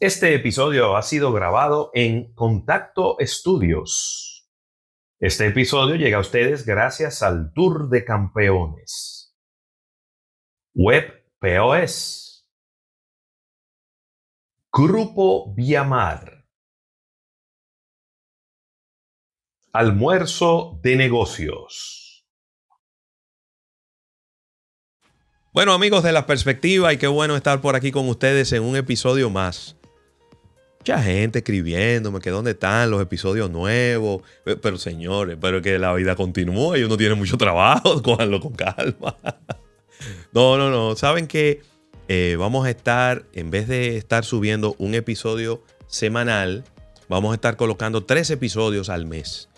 Este episodio ha sido grabado en Contacto Studios. Este episodio llega a ustedes gracias al Tour de Campeones, Web POS, Grupo Viamar, Almuerzo de Negocios. Bueno, amigos de La Perspectiva, y qué bueno estar por aquí con ustedes en un episodio más. Mucha gente escribiéndome que dónde están los episodios nuevos. Pero señores, pero que la vida continúa y uno tiene mucho trabajo, cójanlo con calma. No. Saben que vamos a estar, en vez de estar subiendo un episodio semanal, vamos a estar colocando 3 episodios al mes.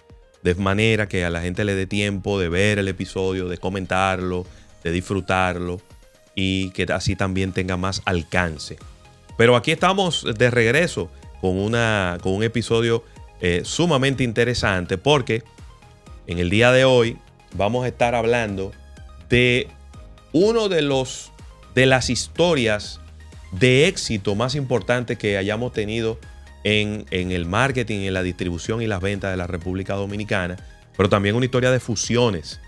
De manera que a la gente le dé tiempo de ver el episodio, de comentarlo, de disfrutarlo y que así también tenga más alcance. Pero aquí estamos de regreso con un episodio sumamente interesante porque en el día de hoy vamos a estar hablando de uno de las historias de éxito más importantes que hayamos tenido en el marketing, en la distribución y las ventas de la República Dominicana, pero también una historia de fusiones,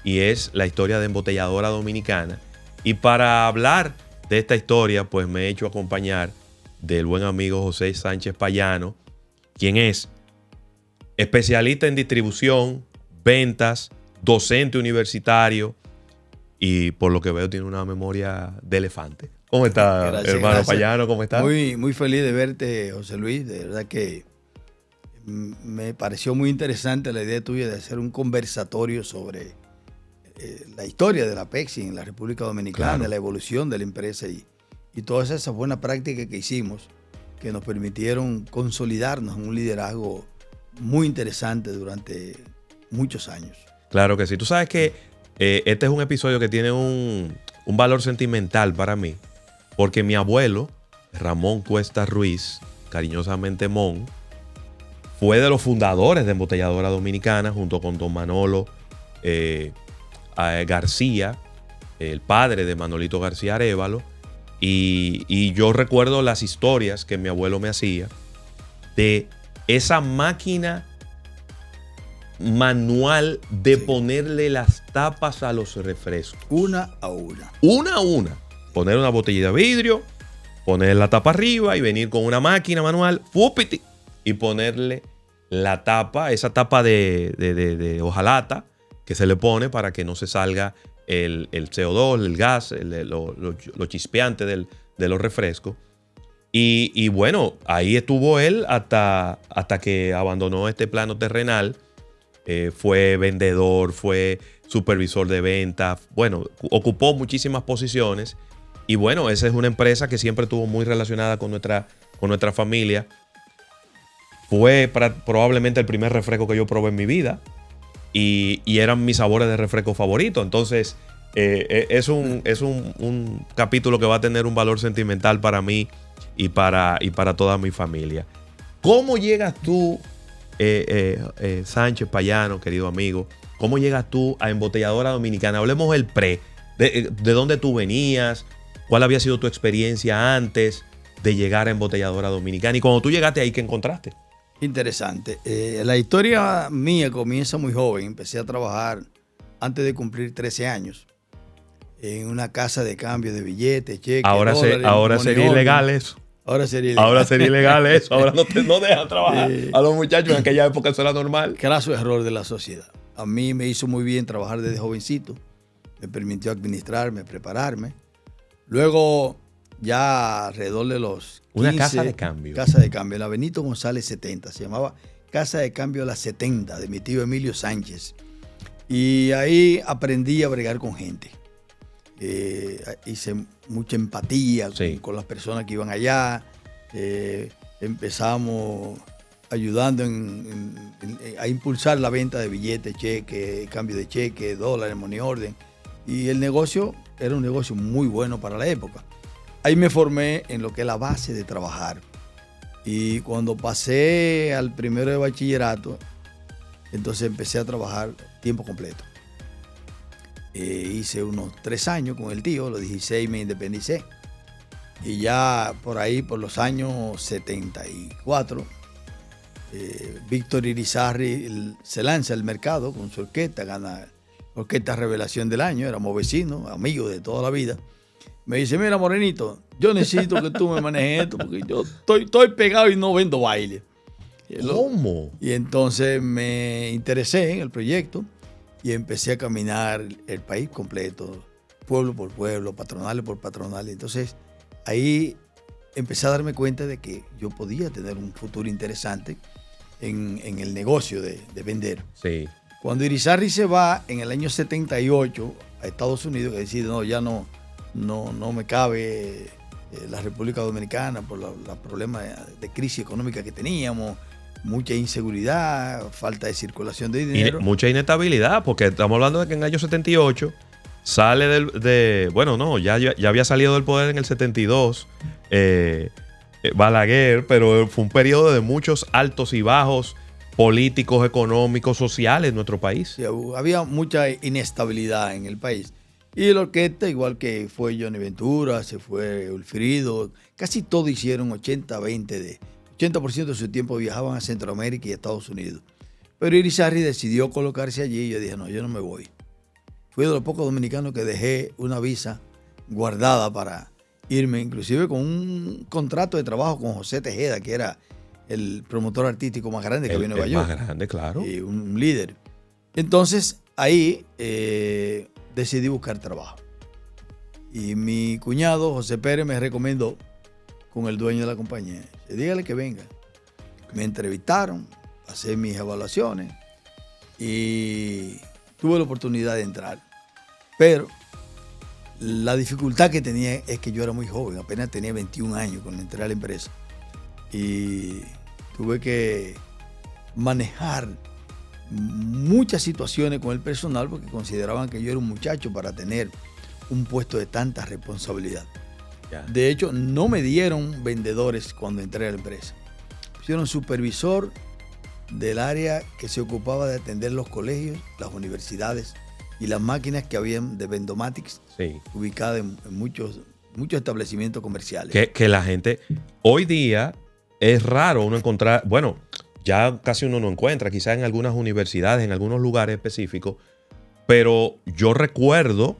y es la historia de Embotelladora Dominicana. Y para hablar de esta historia, pues me he hecho acompañar del buen amigo José Sánchez Payano, quien es especialista en distribución, ventas, docente universitario y por lo que veo tiene una memoria de elefante. ¿Cómo está, Gracias, hermano gracias. Payano? ¿Cómo está? Muy feliz de verte, José Luis. De verdad que me pareció muy interesante la idea tuya de hacer un conversatorio sobre la historia de la Pepsi en la República Dominicana, Claro. la evolución de la empresa y todas esas buenas prácticas que hicimos que nos permitieron consolidarnos en un liderazgo muy interesante durante muchos años. Claro que sí. Tú sabes que este es un episodio que tiene un valor sentimental para mí, porque mi abuelo, Ramón Cuesta Ruiz, cariñosamente Mon, fue de los fundadores de Embotelladora Dominicana junto con don Manolo García, el padre de Manolito García Arévalo, y yo recuerdo las historias que mi abuelo me hacía de esa máquina manual de ponerle las tapas a los refrescos. Una a una. Una a una. Poner una botella de vidrio, poner la tapa arriba y venir con una máquina manual, ¡fupiti! Y ponerle la tapa, esa tapa de hojalata que se le pone para que no se salga el CO2, el gas, lo chispeante de los refrescos. Y bueno, ahí estuvo él hasta que abandonó este plano terrenal. Fue vendedor, fue supervisor de ventas, bueno, ocupó muchísimas posiciones. Y bueno, esa es una empresa que siempre estuvo muy relacionada con nuestra familia. Fue probablemente el primer refresco que yo probé en mi vida. Y eran mis sabores de refresco favoritos. Entonces, es un capítulo que va a tener un valor sentimental para mí y para toda mi familia. ¿Cómo llegas tú, Sánchez Payano, querido amigo? ¿Cómo llegas tú a Embotelladora Dominicana? Hablemos del pre. ¿De dónde tú venías? ¿Cuál había sido tu experiencia antes de llegar a Embotelladora Dominicana? Y cuando tú llegaste ahí, ¿qué encontraste? Interesante. La historia mía comienza muy joven. Empecé a trabajar antes de cumplir 13 años en una casa de cambio de billetes, cheques, Ahora dólares, sería ilegal eso. Ahora sería ilegal. Ahora sería ilegal eso. Ahora no dejan trabajar a los muchachos. En aquella época eso era normal. Craso error de la sociedad. A mí me hizo muy bien trabajar desde jovencito. Me permitió administrarme, prepararme. Luego, ya alrededor de los 15, Una casa de cambio. Casa de cambio, la Benito González 70. Se llamaba Casa de Cambio La 70, de mi tío Emilio Sánchez. Y ahí aprendí a bregar con gente. Hice mucha empatía con las personas que iban allá. Empezamos ayudando a impulsar la venta de billetes, cheques, cambio de cheques, dólares, money order. Y el negocio era un negocio muy bueno para la época. Ahí me formé en lo que es la base de trabajar. Y cuando pasé al primero de bachillerato, entonces empecé a trabajar tiempo completo. Hice unos 3 años con el tío, a los 16 me independicé. Y ya por ahí, por los años 74, Víctor Irizarry se lanza al mercado con su orquesta, gana Orquesta Revelación del Año, éramos vecinos, amigos de toda la vida. Me dice, mira, Morenito, yo necesito que tú me manejes esto porque yo estoy pegado y no vendo baile. ¿Cómo? Y entonces me interesé en el proyecto y empecé a caminar el país completo, pueblo por pueblo, patronales por patronales. Entonces ahí empecé a darme cuenta de que yo podía tener un futuro interesante en el negocio de vender. Sí. Cuando Irizarry se va en el año 78 a Estados Unidos, que decide, no, ya no me cabe la República Dominicana por los problemas de crisis económica que teníamos, mucha inseguridad, falta de circulación de dinero. Mucha inestabilidad, porque estamos hablando de que en el año 78 sale ya había salido del poder en el 72 Balaguer, pero fue un periodo de muchos altos y bajos políticos, económicos, sociales en nuestro país. Sí, había mucha inestabilidad en el país. Y la orquesta, igual que fue Johnny Ventura, se fue Ulfrido, casi todo hicieron 80% de su tiempo viajaban a Centroamérica y a Estados Unidos. Pero Irizarry decidió colocarse allí y yo dije, no, yo no me voy. Fui de los pocos dominicanos que dejé una visa guardada para irme, inclusive con un contrato de trabajo con José Tejeda, que era el promotor artístico más grande que había en Nueva York. Más grande, claro. Y un líder. Entonces, ahí decidí buscar trabajo. Y mi cuñado, José Pérez, me recomendó con el dueño de la compañía. Dígale que venga. Me entrevistaron, pasé mis evaluaciones y tuve la oportunidad de entrar. Pero la dificultad que tenía es que yo era muy joven, apenas tenía 21 años cuando entré a la empresa. Y tuve que manejar muchas situaciones con el personal porque consideraban que yo era un muchacho para tener un puesto de tanta responsabilidad. De hecho, no me dieron vendedores cuando entré a la empresa. Pusieron supervisor del área que se ocupaba de atender los colegios, las universidades y las máquinas que habían de Vendomatics, sí, ubicadas en muchos establecimientos comerciales. Que la gente, hoy día es raro uno encontrar, bueno, ya casi uno no encuentra, quizás en algunas universidades, en algunos lugares específicos, pero yo recuerdo,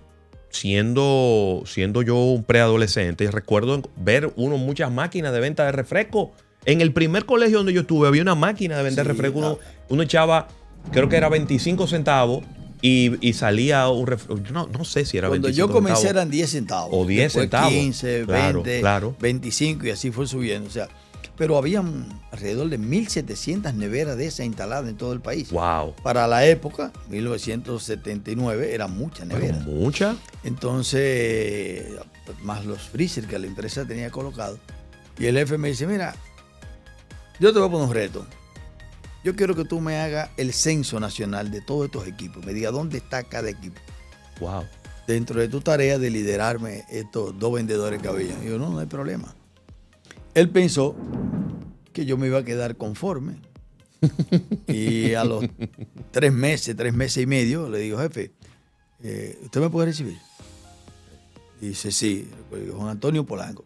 siendo yo un preadolescente, recuerdo ver muchas máquinas de venta de refresco. En el primer colegio donde yo estuve había una máquina de vender refresco. Uno echaba, creo que era 25 centavos y salía un refresco. No sé si era 25 centavos. Cuando yo comencé centavos, eran 10 centavos. O 10 después centavos. 15, claro, 20, claro. 25 y así fue subiendo. O sea, pero había alrededor de 1.700 neveras de esas instaladas en todo el país. Wow. Para la época, 1979, eran muchas neveras. ¿Muchas? Entonces, más los freezer que la empresa tenía colocado. Y el jefe me dice, mira, yo te voy a poner un reto. Yo quiero que tú me hagas el censo nacional de todos estos equipos. Me diga dónde está cada equipo. Wow. Dentro de tu tarea de liderarme estos 2 vendedores que había. Y yo, no hay problema. Él pensó que yo me iba a quedar conforme. Y a los 3 meses y medio, le digo, jefe, ¿usted me puede recibir? Y dice, sí. Juan Antonio Polanco.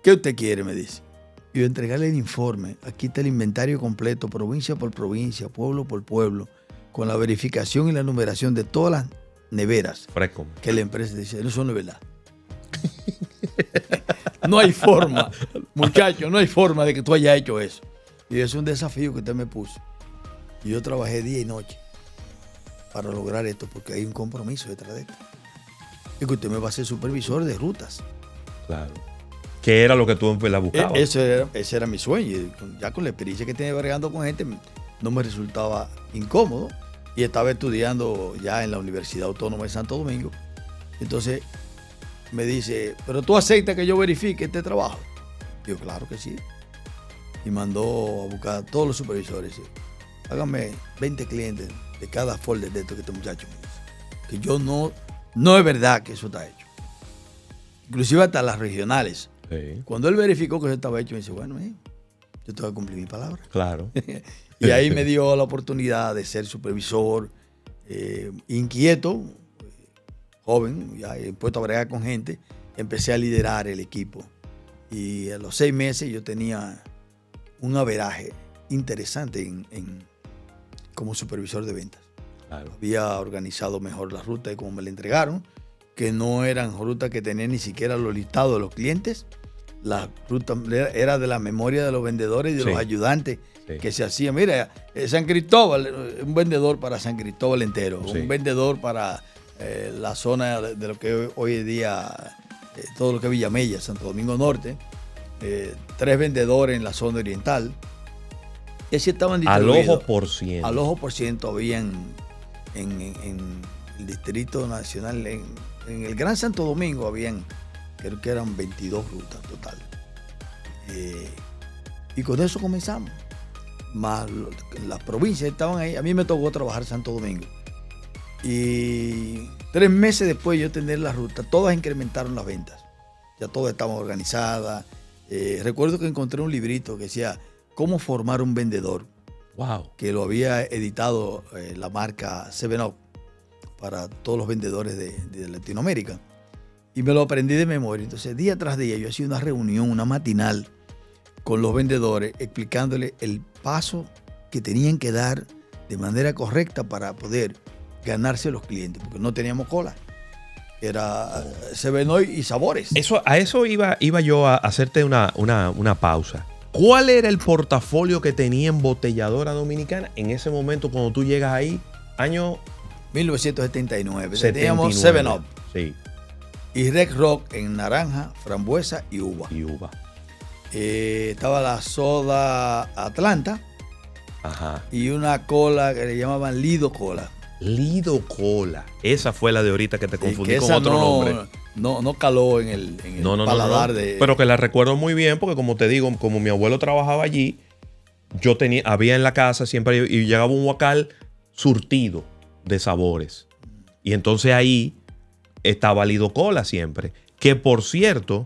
¿Qué usted quiere? Me dice. Y yo entregarle el informe. Aquí está el inventario completo, provincia por provincia, pueblo por pueblo, con la verificación y la numeración de todas las neveras. Fresco. Que la empresa dice, eso no es verdad. No hay forma, muchacho, no hay forma de que tú hayas hecho eso. Y es un desafío que usted me puso. Y yo trabajé día y noche para lograr esto, porque hay un compromiso detrás de esto. Y que usted me va a ser supervisor de rutas. Claro. ¿Qué era lo que tú la buscabas? Ese era mi sueño. Y ya con la experiencia que tenía bregando con gente, no me resultaba incómodo. Y estaba estudiando ya en la Universidad Autónoma de Santo Domingo. Entonces me dice, ¿pero tú aceptas que yo verifique este trabajo? Digo, claro que sí. Y mandó a buscar a todos los supervisores. Háganme 20 clientes de cada folder de esto que este muchacho me dice. Que yo no es verdad que eso está hecho. Inclusive hasta las regionales. Sí. Cuando él verificó que eso estaba hecho, me dice, bueno, yo te voy a cumplir mi palabra. Claro. Y ahí me dio la oportunidad de ser supervisor, inquieto, joven, ya puesto a bregar con gente, empecé a liderar el equipo. Y a los 6 meses yo tenía un averaje interesante como supervisor de ventas. Claro. Había organizado mejor las rutas y como me la entregaron, que no eran rutas que tenían ni siquiera los listados de los clientes. La ruta era de la memoria de los vendedores y de los ayudantes que se hacían. Mira, San Cristóbal, un vendedor para San Cristóbal entero, un vendedor para la zona de lo que hoy en día, todo lo que es Villamella, Santo Domingo Norte, 3 vendedores en la zona oriental. Y así estaban distribuidos. Al ojo por ciento. Al ojo por ciento habían en el Distrito Nacional, en el Gran Santo Domingo habían, creo que eran 22 rutas total. Y con eso comenzamos. Más las provincias estaban ahí. A mí me tocó trabajar en Santo Domingo. Y 3 meses después de yo tener la ruta, todas incrementaron las ventas. Ya todas estaban organizadas. Recuerdo que encontré un librito que decía ¿Cómo formar un vendedor? Wow. Que lo había editado la marca 7up para todos los vendedores de Latinoamérica. Y me lo aprendí de memoria. Entonces, día tras día, yo hacía una reunión, una matinal con los vendedores, explicándole el paso que tenían que dar de manera correcta para poder ganarse a los clientes, porque no teníamos cola. Era 7up y sabores. A eso iba yo a hacerte una pausa. ¿Cuál era el portafolio que tenía Embotelladora Dominicana en ese momento cuando tú llegas ahí? Año 1979. 79. Teníamos 7up. Sí. Y Red Rock en naranja, frambuesa y uva. Estaba la soda Atlanta. Ajá. Y una cola que le llamaban Lido Cola. Lido Cola. Esa fue la de ahorita que te confundí que con otro nombre. No caló en el paladar de... Pero que la recuerdo muy bien porque, como te digo, como mi abuelo trabajaba allí, había en la casa siempre y llegaba un huacal surtido de sabores. Y entonces ahí estaba Lido Cola siempre. Que por cierto,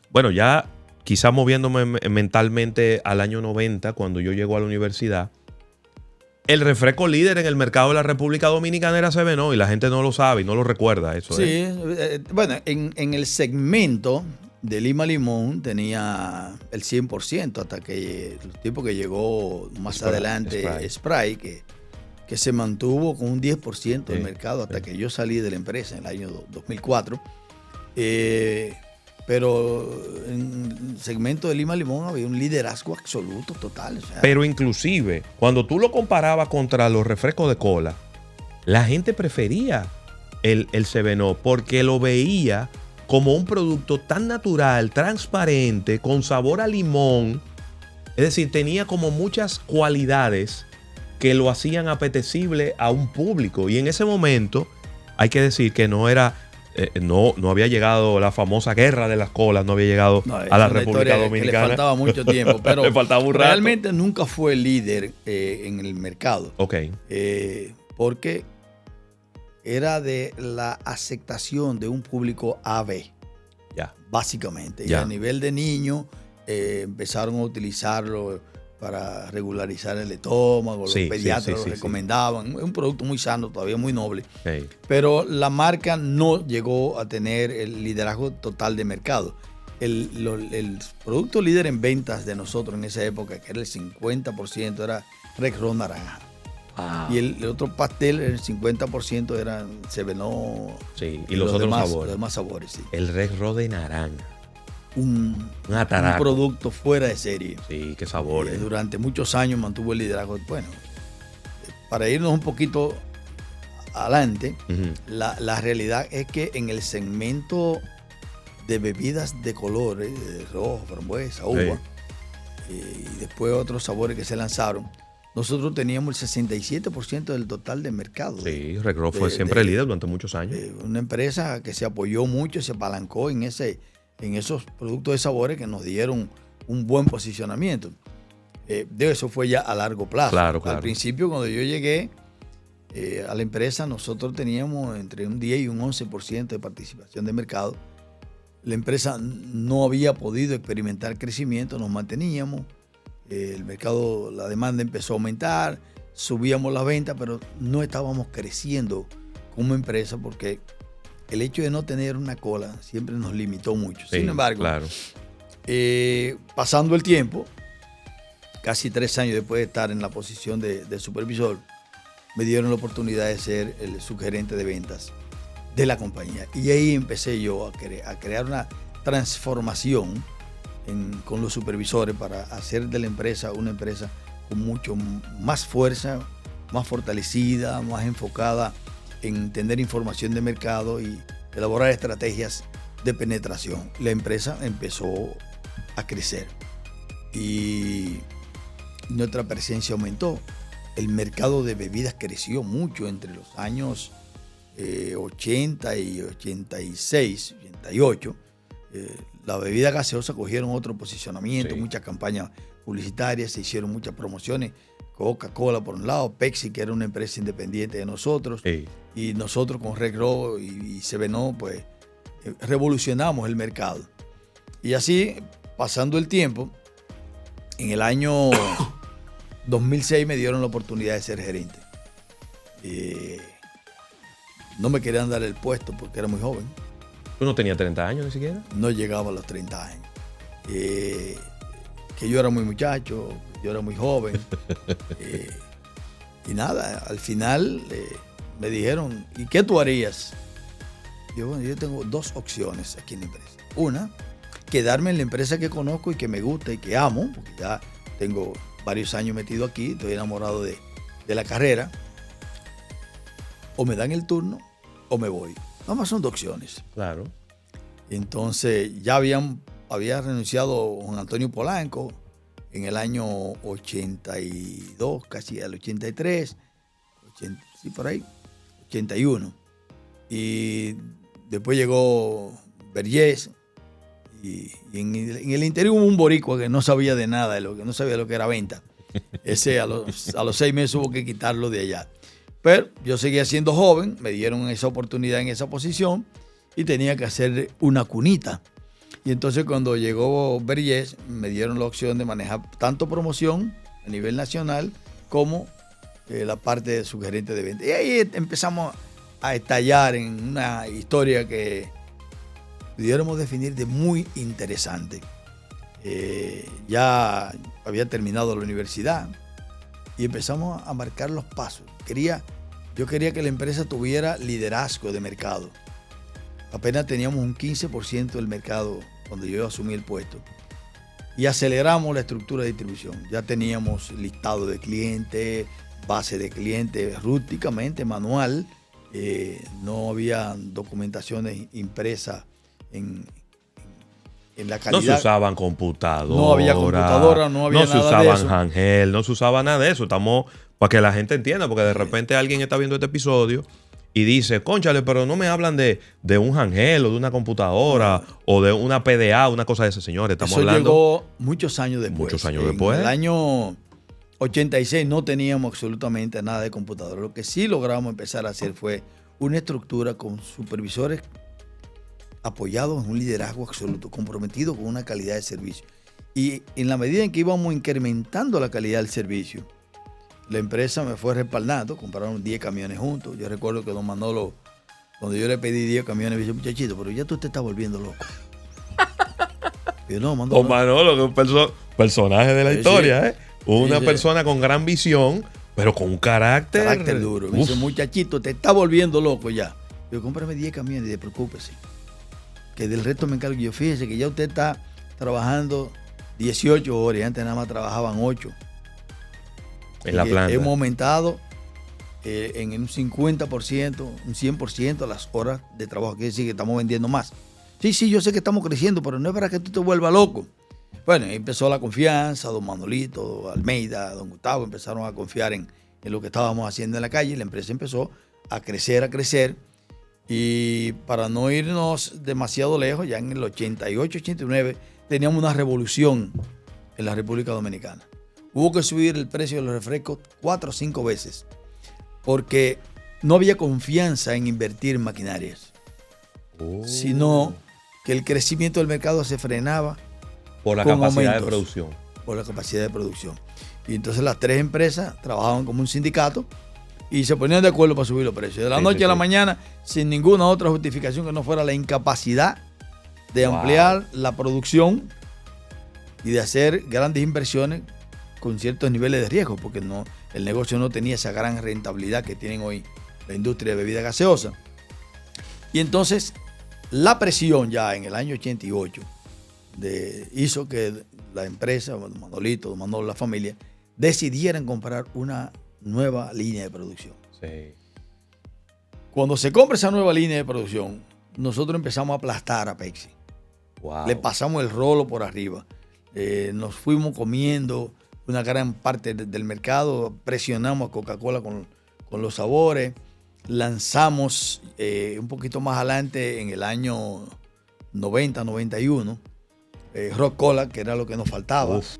bueno, ya quizás moviéndome mentalmente al año 90, cuando yo llego a la universidad, el refresco líder en el mercado de la República Dominicana era 7up y la gente no lo sabe y no lo recuerda eso. Sí, bueno, en el segmento de Lima Limón tenía el 100% hasta que el tipo que llegó más adelante, Sprite, que se mantuvo con un 10% del mercado hasta que yo salí de la empresa en el año 2004. Pero en el segmento de Lima Limón había un liderazgo absoluto, total. O sea, pero inclusive, cuando tú lo comparabas contra los refrescos de cola, la gente prefería el 7up porque lo veía como un producto tan natural, transparente, con sabor a limón. Es decir, tenía como muchas cualidades que lo hacían apetecible a un público. Y en ese momento, hay que decir que no había llegado la famosa guerra de las colas, no había llegado a la República Dominicana. Le faltaba mucho tiempo, pero le faltaba un rato. Realmente nunca fue líder en el mercado. Ok. Porque era de la aceptación de un público AB. Ya. Básicamente. Ya. Y a nivel de niños empezaron a utilizarlo para regularizar el estómago, los pediatras lo recomendaban. Es un producto muy sano, todavía muy noble. Okay. Pero la marca no llegó a tener el liderazgo total de mercado. El producto líder en ventas de nosotros en esa época, que era el 50%, era Red Rock Naranja. Y el otro pastel, el 50% eran 7up. Sí, y los otros sabores. Los demás sabores, sí. El Red Rock de naranja. Un producto fuera de serie. Sí, qué sabores. Durante muchos años mantuvo el liderazgo. Bueno, para irnos un poquito adelante, la realidad es que en el segmento de bebidas de colores, de rojo, frambuesa, uva, y después otros sabores que se lanzaron, nosotros teníamos el 67% del total de mercado. Sí, Red Rock fue siempre líder durante muchos años. Una empresa que se apoyó mucho, se apalancó en esos productos de sabores que nos dieron un buen posicionamiento. De eso fue ya a largo plazo. Claro. Al principio, cuando yo llegué a la empresa, nosotros teníamos entre un 10 y un 11% de participación de mercado. La empresa no había podido experimentar crecimiento, nos manteníamos. El mercado, la demanda empezó a aumentar, subíamos las ventas, pero no estábamos creciendo como empresa porque el hecho de no tener una cola siempre nos limitó mucho. Sí, Sin embargo, claro. Pasando el tiempo, casi 3 años después de estar en la posición de supervisor, me dieron la oportunidad de ser el subgerente de ventas de la compañía. Y ahí empecé yo a crear una transformación con los supervisores para hacer de la empresa una empresa con mucho más fuerza, más fortalecida, más enfocada en tener información de mercado y elaborar estrategias de penetración. La empresa empezó a crecer y nuestra presencia aumentó. El mercado de bebidas creció mucho entre los años 80 y 86, 88. La bebida gaseosa cogieron otro posicionamiento, Sí. muchas campañas publicitarias, se hicieron muchas promociones. Coca-Cola por un lado, Pepsi, que era una empresa independiente de nosotros, Sí. y nosotros con Red Globo y Sevenó, pues revolucionamos el mercado. Y así, pasando el tiempo, en el año 2006 me dieron la oportunidad de ser gerente. No me querían dar el puesto porque era muy joven. ¿Tú no tenías 30 años ni siquiera? No llegaba a los 30 años. Que yo era muy muchacho, yo era muy joven. Y nada, al final me dijeron, ¿y qué tú harías? Bueno, yo tengo 2 opciones aquí en la empresa. Una, quedarme en la empresa que conozco y que me gusta y que amo, porque ya tengo varios años metido aquí, estoy enamorado de la carrera. O me dan el turno o me voy. Nada más son 2 opciones. Claro. Entonces ya había renunciado Juan Antonio Polanco en el año 82, casi al 83, sí, por ahí, 81. Y después llegó Vergés y en el interior hubo un boricua que no sabía de nada, no sabía lo que era venta. Ese a los 6 meses hubo que quitarlo de allá. Pero yo seguía siendo joven, me dieron esa oportunidad en esa posición y tenía que hacer una cunita. Y entonces cuando llegó Vergés, me dieron la opción de manejar tanto promoción a nivel nacional como la parte de subgerente de venta. Y ahí empezamos a estallar en una historia que pudiéramos definir de muy interesante. Ya había terminado la universidad y empezamos a marcar los pasos. Yo quería que la empresa tuviera liderazgo de mercado. Apenas teníamos un 15% del mercado cuando yo asumí el puesto. Y aceleramos la estructura de distribución. Ya teníamos listado de clientes, base de clientes, rústicamente, manual. No había documentaciones impresas en la calidad. No se usaban computadoras. No había computadora, no había nada de eso. No se usaban handheld, no se usaba nada de eso. Estamos para que la gente entienda, porque de repente alguien está viendo este episodio y dice, cónchale, pero no me hablan de un handheld o de una computadora o de una PDA, una cosa de ese, señores. Estamos eso hablando. Llegó muchos años después. Muchos años después. En el año 86 no teníamos absolutamente nada de computadora. Lo que sí logramos empezar a hacer fue una estructura con supervisores apoyados en un liderazgo absoluto, comprometidos con una calidad de servicio. Y en la medida en que íbamos incrementando la calidad del servicio, la empresa me fue respaldando, compraron 10 camiones juntos. Yo recuerdo que don Manolo, cuando yo le pedí 10 camiones, me dice, muchachito, pero ya tú te estás volviendo loco. Yo, no, Manolo. Don Manolo, que es un personaje de la historia, ¿eh? Una Sí. persona con gran visión, pero con un carácter Duro. Me dice, muchachito, te estás volviendo loco ya. Yo, cómprame 10 camiones y preocúpese. Que del resto me encargo yo. Fíjese que ya usted está trabajando 18 horas y antes nada más trabajaban 8. en la planta. Hemos aumentado en un 50%, un 100% las horas de trabajo. Quiere decir que estamos vendiendo más. Sí, yo sé que estamos creciendo, pero no es para que tú te vuelvas loco. Bueno, empezó la confianza, don Manolito, Almeida, don Gustavo empezaron a confiar en lo que estábamos haciendo en la calle. La empresa empezó a crecer. Y para no irnos demasiado lejos, ya en el 88, 89, teníamos una revolución en la República Dominicana. Hubo que subir el precio de los refrescos 4 o 5 veces porque no había confianza en invertir en maquinarias, sino que el crecimiento del mercado se frenaba por la con capacidad aumentos, de producción. Por la capacidad de producción. Y entonces las 3 empresas trabajaban como un sindicato y se ponían de acuerdo para subir los precios. De la noche a la mañana, sin ninguna otra justificación que no fuera la incapacidad de ampliar la producción y de hacer grandes inversiones con ciertos niveles de riesgo, porque el negocio no tenía esa gran rentabilidad que tienen hoy la industria de bebidas gaseosas. Y entonces la presión ya en el año 88 hizo que la empresa, Manolito, Manolo, la familia, decidieran comprar una nueva línea de producción. Sí. Cuando se compra esa nueva línea de producción, nosotros empezamos a aplastar a Pepsi. Wow. Le pasamos el rolo por arriba. Nos fuimos comiendo una gran parte del mercado, presionamos a Coca-Cola con los sabores, lanzamos un poquito más adelante en el año 90, 91, Rock Cola, que era lo que nos faltaba. Uf.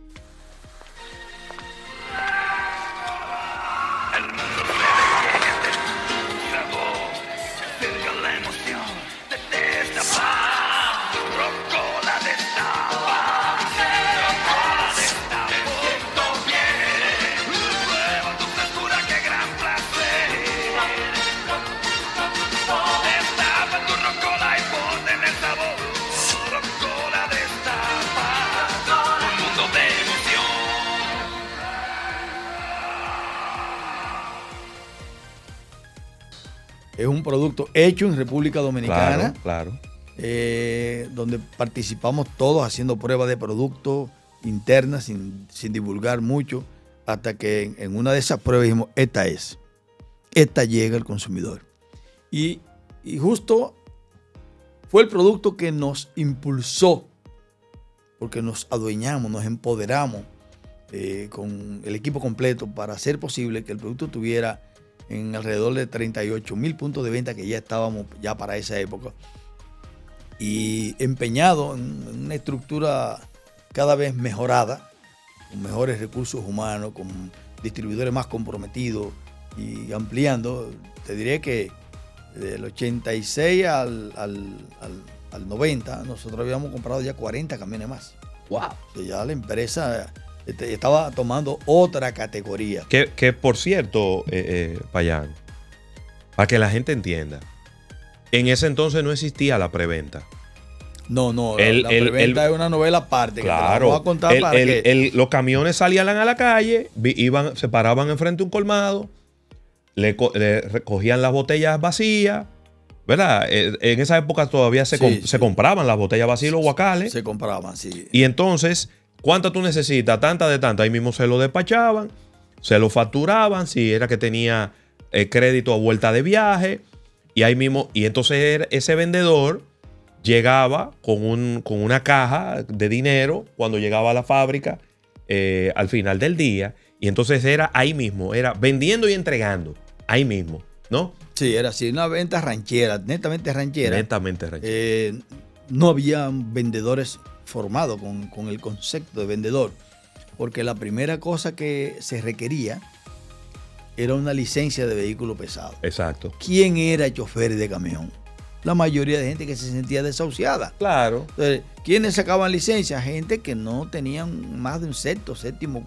Es un producto hecho en República Dominicana. Claro. Donde participamos todos haciendo pruebas de producto internas sin divulgar mucho, hasta que en una de esas pruebas dijimos, esta llega al consumidor. Y justo fue el producto que nos impulsó, porque nos adueñamos, nos empoderamos con el equipo completo para hacer posible que el producto tuviera en alrededor de 38,000 puntos de venta, que ya estábamos ya para esa época, y empeñado en una estructura cada vez mejorada, con mejores recursos humanos, con distribuidores más comprometidos y ampliando. Te diré que del 86 al 90 nosotros habíamos comprado ya 40 camiones más. Wow. O sea, ya la empresa estaba tomando otra categoría. Que por cierto, Payán, para que la gente entienda, en ese entonces no existía la preventa. No, la preventa es una novela aparte. Claro. Que te la vamos a contar para que los camiones salían a la calle, se paraban enfrente de un colmado, le recogían las botellas vacías, ¿verdad? En esa época todavía se compraban las botellas vacías y los guacales. Se compraban, sí. Y entonces, ¿cuánta tú necesitas? Tanta de tanta. Ahí mismo se lo despachaban, se lo facturaban, si era que tenía crédito a vuelta de viaje. Y ahí mismo, y entonces ese vendedor llegaba con una caja de dinero cuando llegaba a la fábrica al final del día. Y entonces era ahí mismo, era vendiendo y entregando, ahí mismo, ¿no? Sí, era así, una venta ranchera, netamente ranchera. Netamente ranchera. No había vendedores formados con el concepto de vendedor, porque la primera cosa que se requería era una licencia de vehículo pesado. Exacto. ¿Quién era chofer de camión? La mayoría de gente que se sentía desahuciada. Claro. Entonces, ¿quiénes sacaban licencia? Gente que no tenían más de un sexto, séptimo.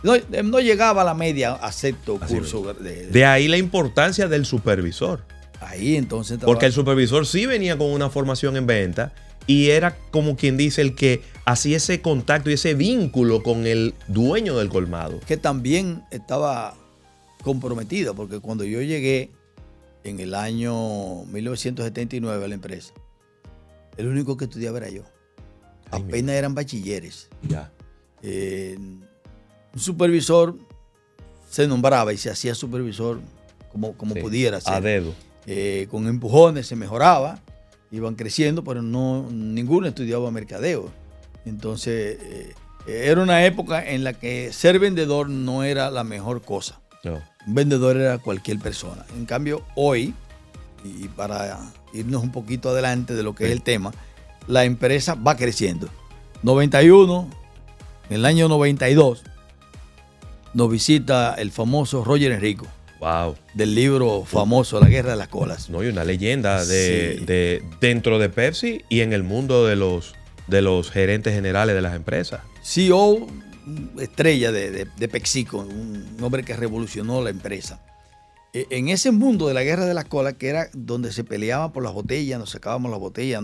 No llegaba a la media a sexto curso. De ahí la importancia del supervisor. Ahí entonces. Porque el supervisor sí venía con una formación en venta y era como quien dice el que hacía ese contacto y ese vínculo con el dueño del colmado. Que también estaba comprometido, porque cuando yo llegué en el año 1979 a la empresa, el único que estudiaba era yo. Apenas eran bachilleres. Ya. Un supervisor se nombraba y se hacía supervisor como pudiera ser. A dedo. Con empujones se mejoraba, iban creciendo, pero ninguno estudiaba mercadeo. Entonces, era una época en la que ser vendedor no era la mejor cosa. No. Un vendedor era cualquier persona. En cambio, hoy, y para irnos un poquito adelante de lo que es el tema, la empresa va creciendo. 91, en el año 92, nos visita el famoso Roger Enrico. Wow. Del libro famoso La Guerra de las Colas. No, y una leyenda dentro de Pepsi y en el mundo de los gerentes generales de las empresas. CEO estrella de PepsiCo, un hombre que revolucionó la empresa. En ese mundo de la guerra de las colas, que era donde se peleaba por las botellas, nos sacábamos las botellas,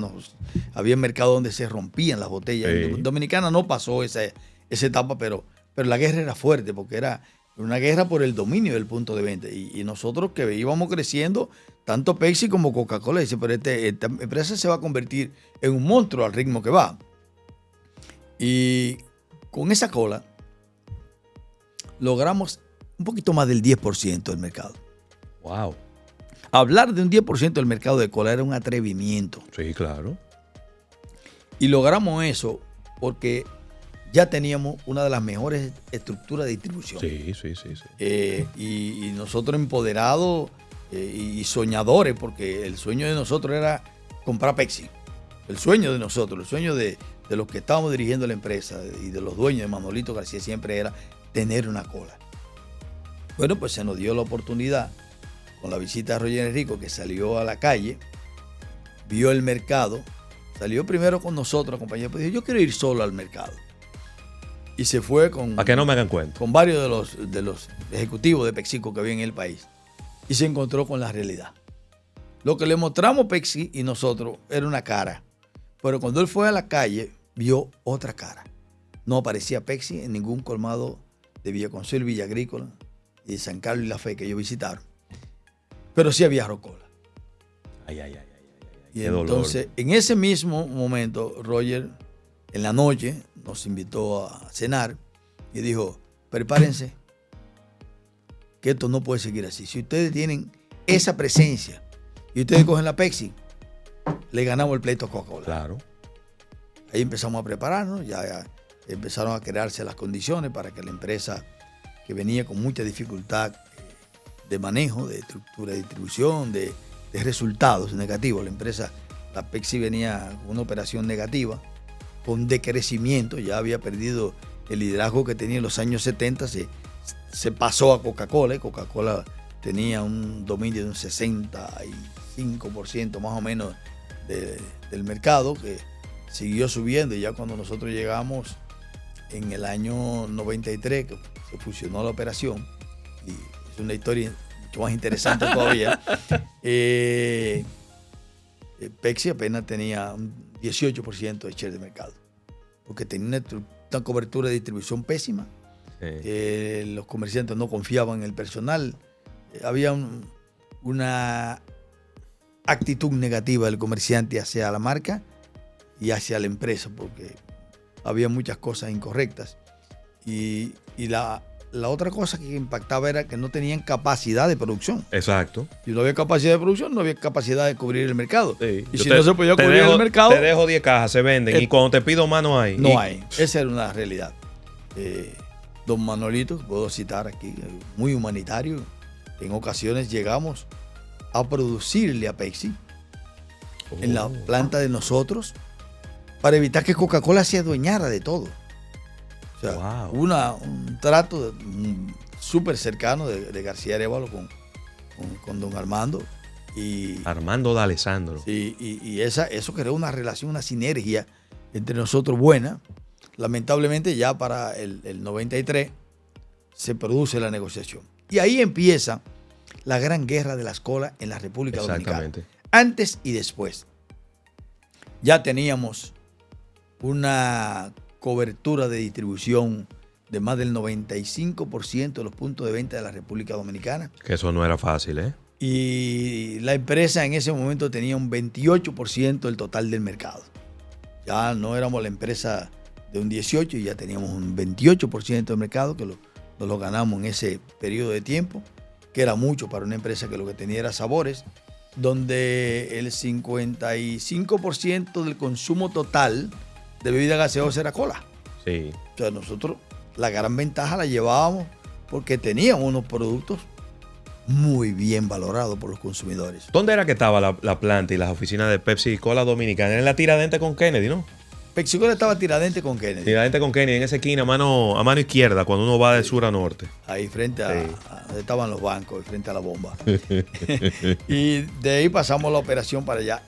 había mercado donde se rompían las botellas. Sí. En Dominicana no pasó esa etapa, pero la guerra era fuerte porque era una guerra por el dominio del punto de venta. Y nosotros que íbamos creciendo, tanto Pepsi como Coca-Cola, dice, pero esta empresa se va a convertir en un monstruo al ritmo que va. Y con esa cola logramos un poquito más del 10% del mercado. Wow. Hablar de un 10% del mercado de cola era un atrevimiento. Sí, claro. Y logramos eso porque ya teníamos una de las mejores estructuras de distribución. Sí. Y nosotros empoderados y soñadores, porque el sueño de nosotros era comprar Pepsi. El sueño de nosotros, el sueño de los que estábamos dirigiendo la empresa y de los dueños de Manolito García siempre era tener una cola. Bueno, pues se nos dio la oportunidad con la visita de Roger Enrico, que salió a la calle, vio el mercado, salió primero con nosotros, compañero, pues dijo, yo quiero ir solo al mercado. Y se fue con... ¿A que no me hagan cuenta? Con varios de los ejecutivos de PepsiCo que había en el país. Y se encontró con la realidad. Lo que le mostramos Pepsi y nosotros era una cara. Pero cuando él fue a la calle, vio otra cara. No aparecía Pepsi en ningún colmado de Villaconsuelo, Villa Agrícola y de San Carlos y La Fe que ellos visitaron. Pero sí había Rocola. Ay. Y entonces, en ese mismo momento, Roger, en la noche, nos invitó a cenar y dijo, prepárense, que esto no puede seguir así. Si ustedes tienen esa presencia y ustedes cogen la Pepsi, le ganamos el pleito a Coca-Cola. Claro. Ahí empezamos a prepararnos, ya empezaron a crearse las condiciones para que la empresa, que venía con mucha dificultad de manejo, de estructura de distribución, de resultados negativos, la Pepsi venía con una operación negativa, con decrecimiento, ya había perdido el liderazgo que tenía en los años 70, se pasó a Coca-Cola, y Coca-Cola tenía un dominio de un 65% más o menos del mercado, que siguió subiendo, y ya cuando nosotros llegamos en el año 93, que se fusionó la operación, y es una historia mucho más interesante todavía, Pepsi apenas tenía un 18% de share de mercado, porque tenía una cobertura de distribución pésima. Sí. Los comerciantes no confiaban en el personal. Había una actitud negativa del comerciante hacia la marca y hacia la empresa, porque había muchas cosas incorrectas. Y la otra cosa que impactaba era que no tenían capacidad de producción. Exacto. Si no había capacidad de producción, no había capacidad de cubrir el mercado. Sí. Y si no se podía cubrir el mercado... Te dejo 10 cajas, se venden. Y cuando te pido más, no hay. No hay. Esa era una realidad. Don Manolito, puedo citar aquí, muy humanitario. En ocasiones llegamos a producirle a Pepsi en la planta de nosotros para evitar que Coca-Cola se adueñara de todo. O sea, un trato súper cercano de García Arévalo con don Armando. Armando D'Alessandro. Sí, y eso creó una relación, una sinergia entre nosotros buena. Lamentablemente ya para el 93 se produce la negociación. Y ahí empieza la gran guerra de las colas en la República Dominicana. Antes y después. Ya teníamos una cobertura de distribución de más del 95% de los puntos de venta de la República Dominicana. Que eso no era fácil, ¿eh? Y la empresa en ese momento tenía un 28% del total del mercado. Ya no éramos la empresa de un 18% y ya teníamos un 28% del mercado, que nos lo ganamos en ese periodo de tiempo, que era mucho para una empresa que lo que tenía era sabores, donde el 55% del consumo total de bebida gaseosa era cola. Sí. O sea, nosotros la gran ventaja la llevábamos porque teníamos unos productos muy bien valorados por los consumidores. ¿Dónde era que estaba la planta y las oficinas de Pepsi Cola Dominicana? En la Tiradentes con Kennedy, ¿no? Pepsi Cola estaba Tiradentes con Kennedy. Tiradentes con Kennedy, en esa esquina, a mano izquierda, cuando uno va de sur a norte. Ahí frente a donde estaban los bancos, frente a la bomba. Y de ahí pasamos la operación para allá.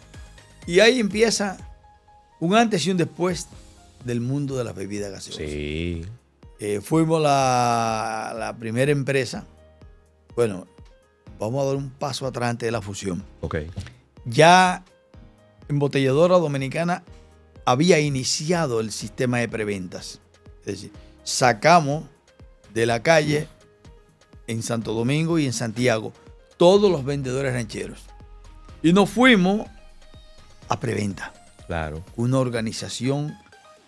Y ahí empieza un antes y un después del mundo de las bebidas gaseosas. Sí. Fuimos la primera empresa. Bueno, vamos a dar un paso atrás antes de la fusión. Ok. Ya Embotelladora Dominicana había iniciado el sistema de preventas. Es decir, sacamos de la calle en Santo Domingo y en Santiago todos los vendedores rancheros. Y nos fuimos a preventa. Claro. Una organización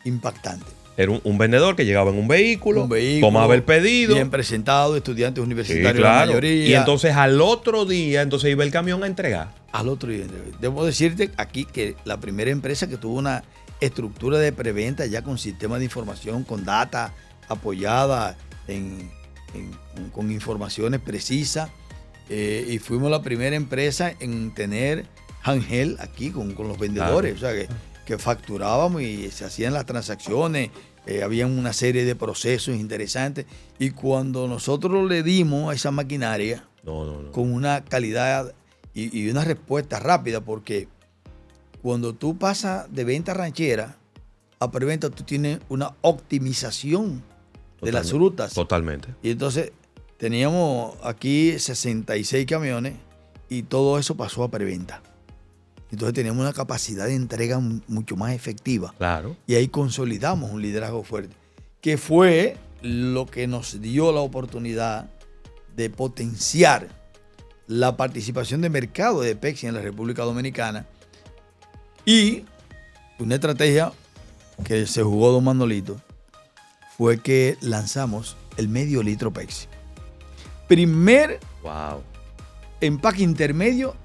impactante. Era un vendedor que llegaba en un vehículo, tomaba el pedido. Bien presentado, estudiantes universitarios, sí, claro. La mayoría. Y entonces al otro día, iba el camión a entregar. Al otro día. Debo decirte aquí que la primera empresa que tuvo una estructura de preventa ya con sistema de información, con data apoyada con informaciones precisas. Y fuimos la primera empresa en tener handheld aquí con los vendedores. Claro. O sea, que facturábamos y se hacían las transacciones. Había una serie de procesos interesantes. Y cuando nosotros le dimos a esa maquinaria con una calidad y una respuesta rápida, porque cuando tú pasas de venta ranchera a preventa, tú tienes una optimización de las rutas. Totalmente. Y entonces teníamos aquí 66 camiones y todo eso pasó a preventa. Entonces teníamos una capacidad de entrega mucho más efectiva. Claro. Y ahí consolidamos un liderazgo fuerte, que fue lo que nos dio la oportunidad de potenciar la participación de mercado de Pepsi en la República Dominicana. Y una estrategia que se jugó don Manolito fue que lanzamos el medio litro Pepsi. Primer empaque intermedio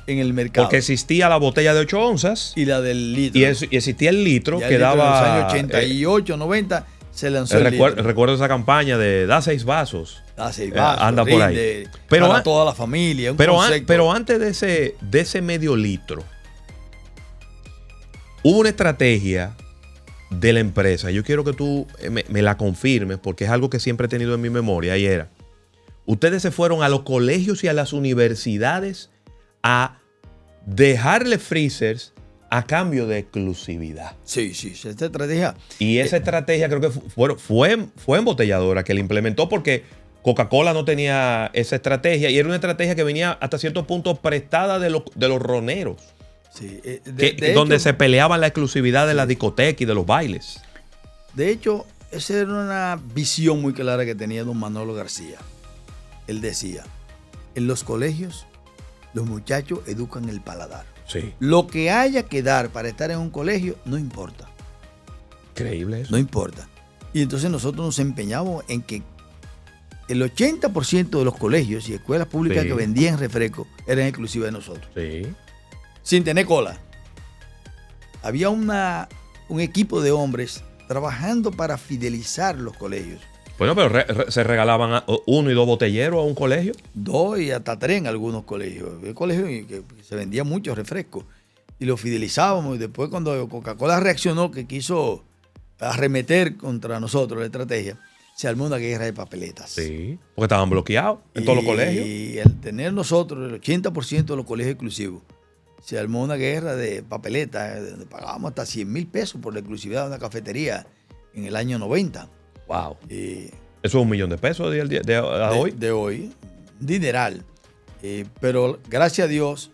en el mercado. Porque existía la botella de 8 onzas. Y la del litro. Y existía el litro ya que daba. En los años 88, 90 se lanzó el litro. Recuerdo esa campaña de da 6 vasos. Da 6 vasos. Anda por ahí. Pero para toda la familia. Pero antes de ese medio litro, hubo una estrategia de la empresa. Yo quiero que tú me la confirmes porque es algo que siempre he tenido en mi memoria. Y era, ustedes se fueron a los colegios y a las universidades a dejarle freezers a cambio de exclusividad. Sí, esta estrategia. Y esa estrategia creo que fue Embotelladora que la implementó porque Coca-Cola no tenía esa estrategia y era una estrategia que venía hasta cierto punto prestada de los roneros. Sí, donde se peleaban la exclusividad de la discoteca y de los bailes. De hecho, esa era una visión muy clara que tenía don Manolo García. Él decía, en los colegios los muchachos educan el paladar. Sí. Lo que haya que dar para estar en un colegio no importa. Increíble eso. No importa. Y entonces nosotros nos empeñamos en que el 80% de los colegios y escuelas públicas que vendían refrescos eran exclusivas de nosotros. Sí. Sin tener cola. Había un equipo de hombres trabajando para fidelizar los colegios. Bueno, pero se regalaban 1 y 2 botelleros a un colegio. 2 y hasta 3 en algunos colegios. Había colegios que se vendían muchos refrescos y los fidelizábamos. Y después cuando Coca-Cola reaccionó, que quiso arremeter contra nosotros la estrategia, se armó una guerra de papeletas. Sí, porque estaban bloqueados en todos los colegios. Y al tener nosotros el 80% de los colegios exclusivos, se armó una guerra de papeletas, donde pagábamos hasta 100,000 pesos por la exclusividad de una cafetería en el año 90. Wow. Eso es $1 millón de pesos de hoy. De hoy, dineral. Pero gracias a Dios,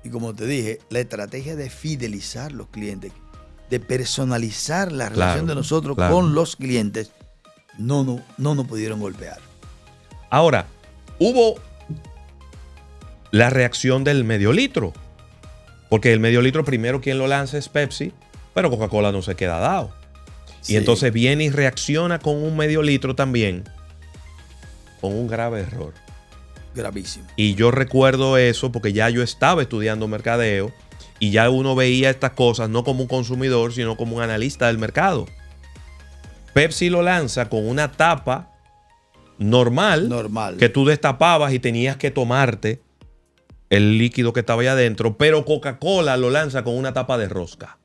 y como te dije, la estrategia de fidelizar los clientes, de personalizar la relación de nosotros con los clientes, no nos pudieron golpear. Ahora, hubo la reacción del medio litro. Porque el medio litro primero quien lo lanza es Pepsi, pero Coca-Cola no se queda dado. Sí. Y entonces viene y reacciona con un medio litro también, con un grave error. Gravísimo. Y yo recuerdo eso porque ya yo estaba estudiando mercadeo y ya uno veía estas cosas no como un consumidor, sino como un analista del mercado. Pepsi lo lanza con una tapa normal. Que tú destapabas y tenías que tomarte el líquido que estaba ahí adentro, pero Coca-Cola lo lanza con una tapa de rosca.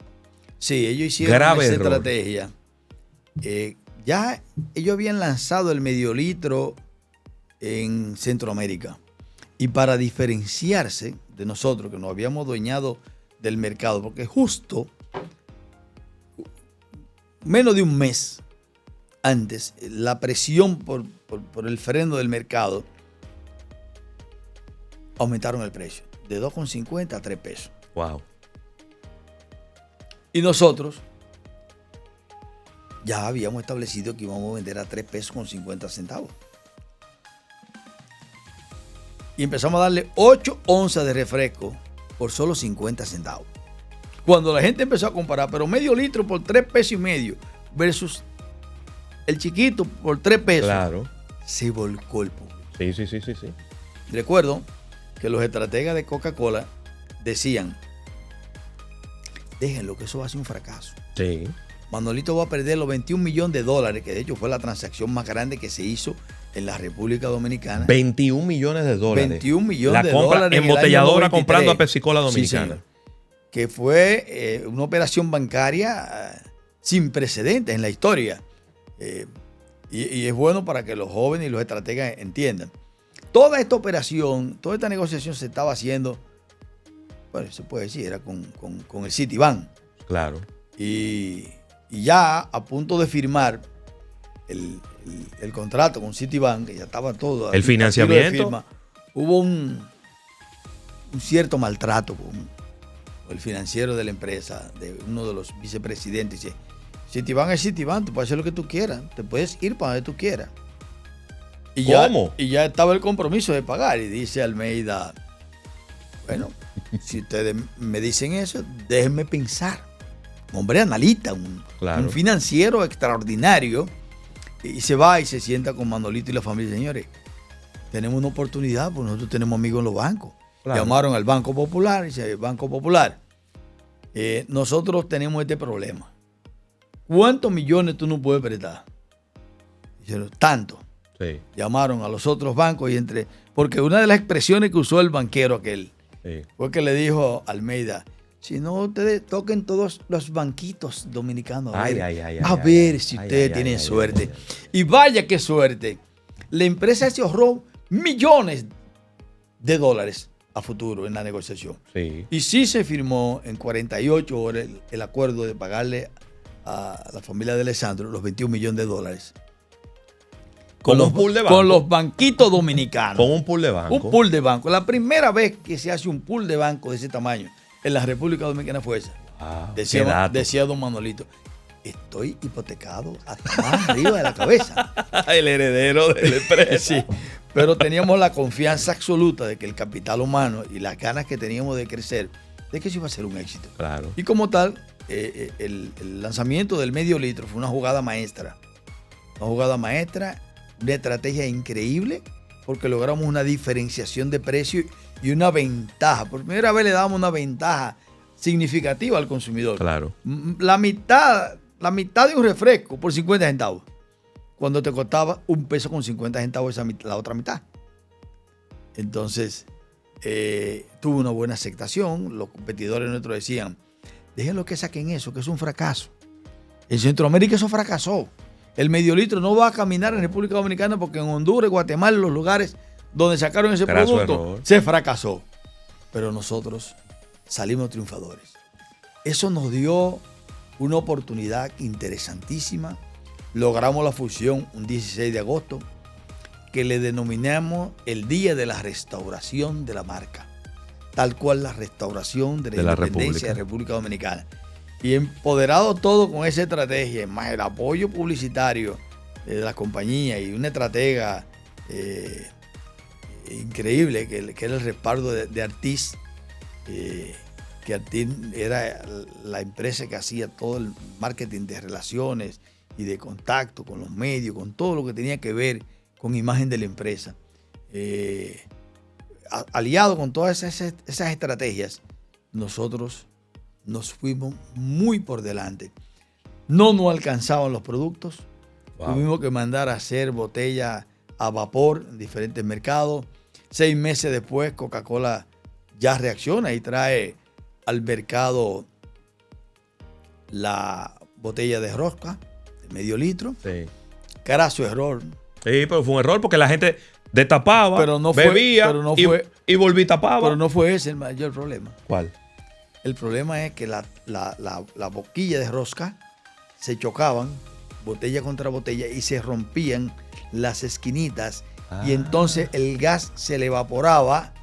Sí, ellos hicieron esa estrategia. Ya ellos habían lanzado el medio litro en Centroamérica. Y para diferenciarse de nosotros, que nos habíamos adueñado del mercado, porque justo menos de un mes antes, la presión por el freno del mercado aumentaron el precio de 2,50 a 3 pesos. Wow. Y nosotros ya habíamos establecido que íbamos a vender a 3 pesos con 50 centavos. Y empezamos a darle 8 onzas de refresco por solo 50 centavos. Cuando la gente empezó a comparar, pero medio litro por 3 pesos y medio versus el chiquito por 3 pesos, Claro. se volcó el público. Sí. Recuerdo que los estrategas de Coca-Cola decían, déjenlo, que eso va a ser un fracaso. Sí. Manolito va a perder los 21 millones de dólares, que de hecho fue la transacción más grande que se hizo en la República Dominicana. 21 millones de dólares. 21 millones de La compra dólares en el embotelladora año 93. comprando a Pepsi-Cola Sí, Dominicana. señor. Que fue una operación bancaria sin precedentes en la historia. Y es bueno para que los jóvenes y los estrategas entiendan. Toda esta operación, toda esta negociación se estaba haciendo, bueno, se puede decir, era con el Citibank. Claro. Y ya a punto de firmar el contrato con Citibank, que ya estaba todo. El financiamiento. Firma, hubo un cierto maltrato con el financiero de la empresa, de uno de los vicepresidentes. Dice, Citibank es Citibank, tú puedes hacer lo que tú quieras, te puedes ir para donde tú quieras. Y ¿Cómo? Y ya estaba el compromiso de pagar. Y dice Almeida, bueno, si ustedes me dicen eso, déjenme pensar. Un hombre analista, un financiero extraordinario. Y se va y se sienta con Manolito y la familia. Señores, tenemos una oportunidad porque nosotros tenemos amigos en los bancos. Claro. Llamaron al Banco Popular y dice, Banco Popular, nosotros tenemos este problema. ¿Cuántos millones tú no puedes prestar? Dijeron, tanto. Sí. Llamaron a los otros bancos porque una de las expresiones que usó el banquero aquel fue que le dijo a Almeida, si no, ustedes toquen todos los banquitos dominicanos. A ver si ustedes tienen suerte. Y vaya qué suerte. La empresa se ahorró millones de dólares a futuro en la negociación. Sí. Y sí se firmó en 48 horas el acuerdo de pagarle a la familia de Alessandro los 21 millones de dólares. Con los banquitos dominicanos. Con un pool de banco. Un pool de banco. La primera vez que se hace un pool de banco de ese tamaño en la República Dominicana fue esa. Wow, decía don Manolito, estoy hipotecado hasta más arriba de la cabeza. El heredero de la empresa. Sí, pero teníamos la confianza absoluta de que el capital humano y las ganas que teníamos de crecer, de que eso iba a ser un éxito. Claro. Y como tal, el lanzamiento del medio litro fue una jugada maestra. Una estrategia increíble, porque logramos una diferenciación de precio y una ventaja. Por primera vez le damos una ventaja significativa al consumidor. Claro. La mitad de un refresco por 50 centavos, cuando te costaba $1.50 la otra mitad. Entonces, tuvo una buena aceptación. Los competidores nuestros decían, déjenlo que saquen eso, que es un fracaso. En Centroamérica eso fracasó. El medio litro no va a caminar en República Dominicana porque en Honduras, Guatemala, los lugares donde sacaron ese producto, se fracasó. Pero nosotros salimos triunfadores. Eso nos dio una oportunidad interesantísima. Logramos la fusión un 16 de agosto, que le denominamos el Día de la Restauración de la Marca. Tal cual la restauración de la independencia de la República Dominicana. Y empoderado todo con esa estrategia, más el apoyo publicitario de la compañía y una estratega increíble, que era el respaldo de Artis, que Artis era la empresa que hacía todo el marketing de relaciones y de contacto con los medios, con todo lo que tenía que ver con imagen de la empresa. Aliado con todas esas estrategias, nosotros nos fuimos muy por delante. No nos alcanzaban los productos. Wow. Tuvimos que mandar a hacer botellas a vapor en diferentes mercados. 6 meses después, Coca-Cola ya reacciona y trae al mercado la botella de rosca de medio litro. Sí. Carazo error. Sí, pero fue un error porque la gente destapaba, bebía y volvía y tapaba. Pero no fue ese el mayor problema. ¿Cuál? El problema es que la boquilla de rosca se chocaban, botella contra botella, y se rompían las esquinitas. Y entonces el gas se le evaporaba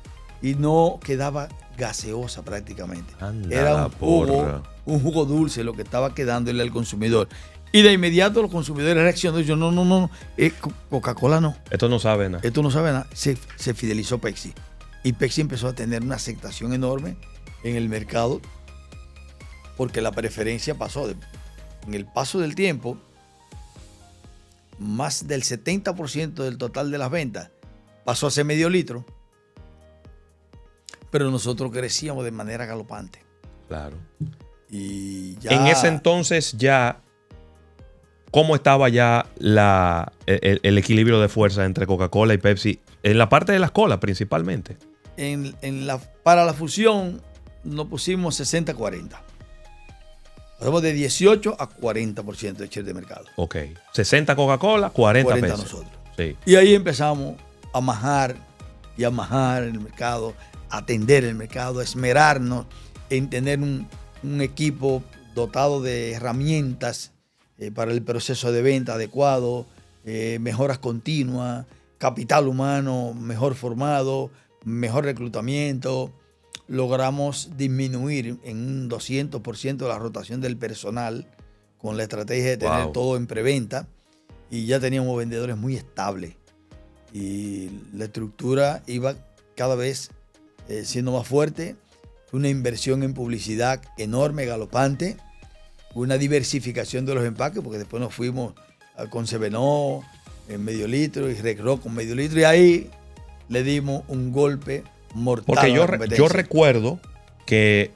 y no quedaba gaseosa prácticamente. Anda Era la porra. un jugo dulce lo que estaba quedándole al consumidor. Y de inmediato los consumidores reaccionaron. Yo, no, Coca-Cola no. Esto no sabe nada. Esto no sabe nada. Se fidelizó Pepsi. Y Pepsi empezó a tener una aceptación enorme en el mercado porque la preferencia pasó. En el paso del tiempo, más del 70% del total de las ventas pasó a ser medio litro. Pero nosotros crecíamos de manera galopante. Claro. Y ya... En ese entonces ya, ¿cómo estaba ya el equilibrio de fuerza entre Coca-Cola y Pepsi? En la parte de las colas principalmente. Para la fusión nos pusimos 60-40. Pasamos de 18 a 40% de share de mercado. Ok. 60 Coca-Cola, 40 Pepsi. nosotros. Sí. Y ahí empezamos a majar y a majar el mercado, a atender el mercado, a esmerarnos en tener un equipo dotado de herramientas para el proceso de venta adecuado, mejoras continuas, capital humano mejor formado, mejor reclutamiento. Logramos disminuir en un 200% la rotación del personal con la estrategia de tener todo en preventa, y ya teníamos vendedores muy estables y la estructura iba cada vez siendo más fuerte. Una inversión en publicidad enorme, galopante, una diversificación de los empaques, porque después nos fuimos con Sevenó en medio litro y Red Rock con medio litro, y ahí le dimos un golpe mortal. Porque yo recuerdo que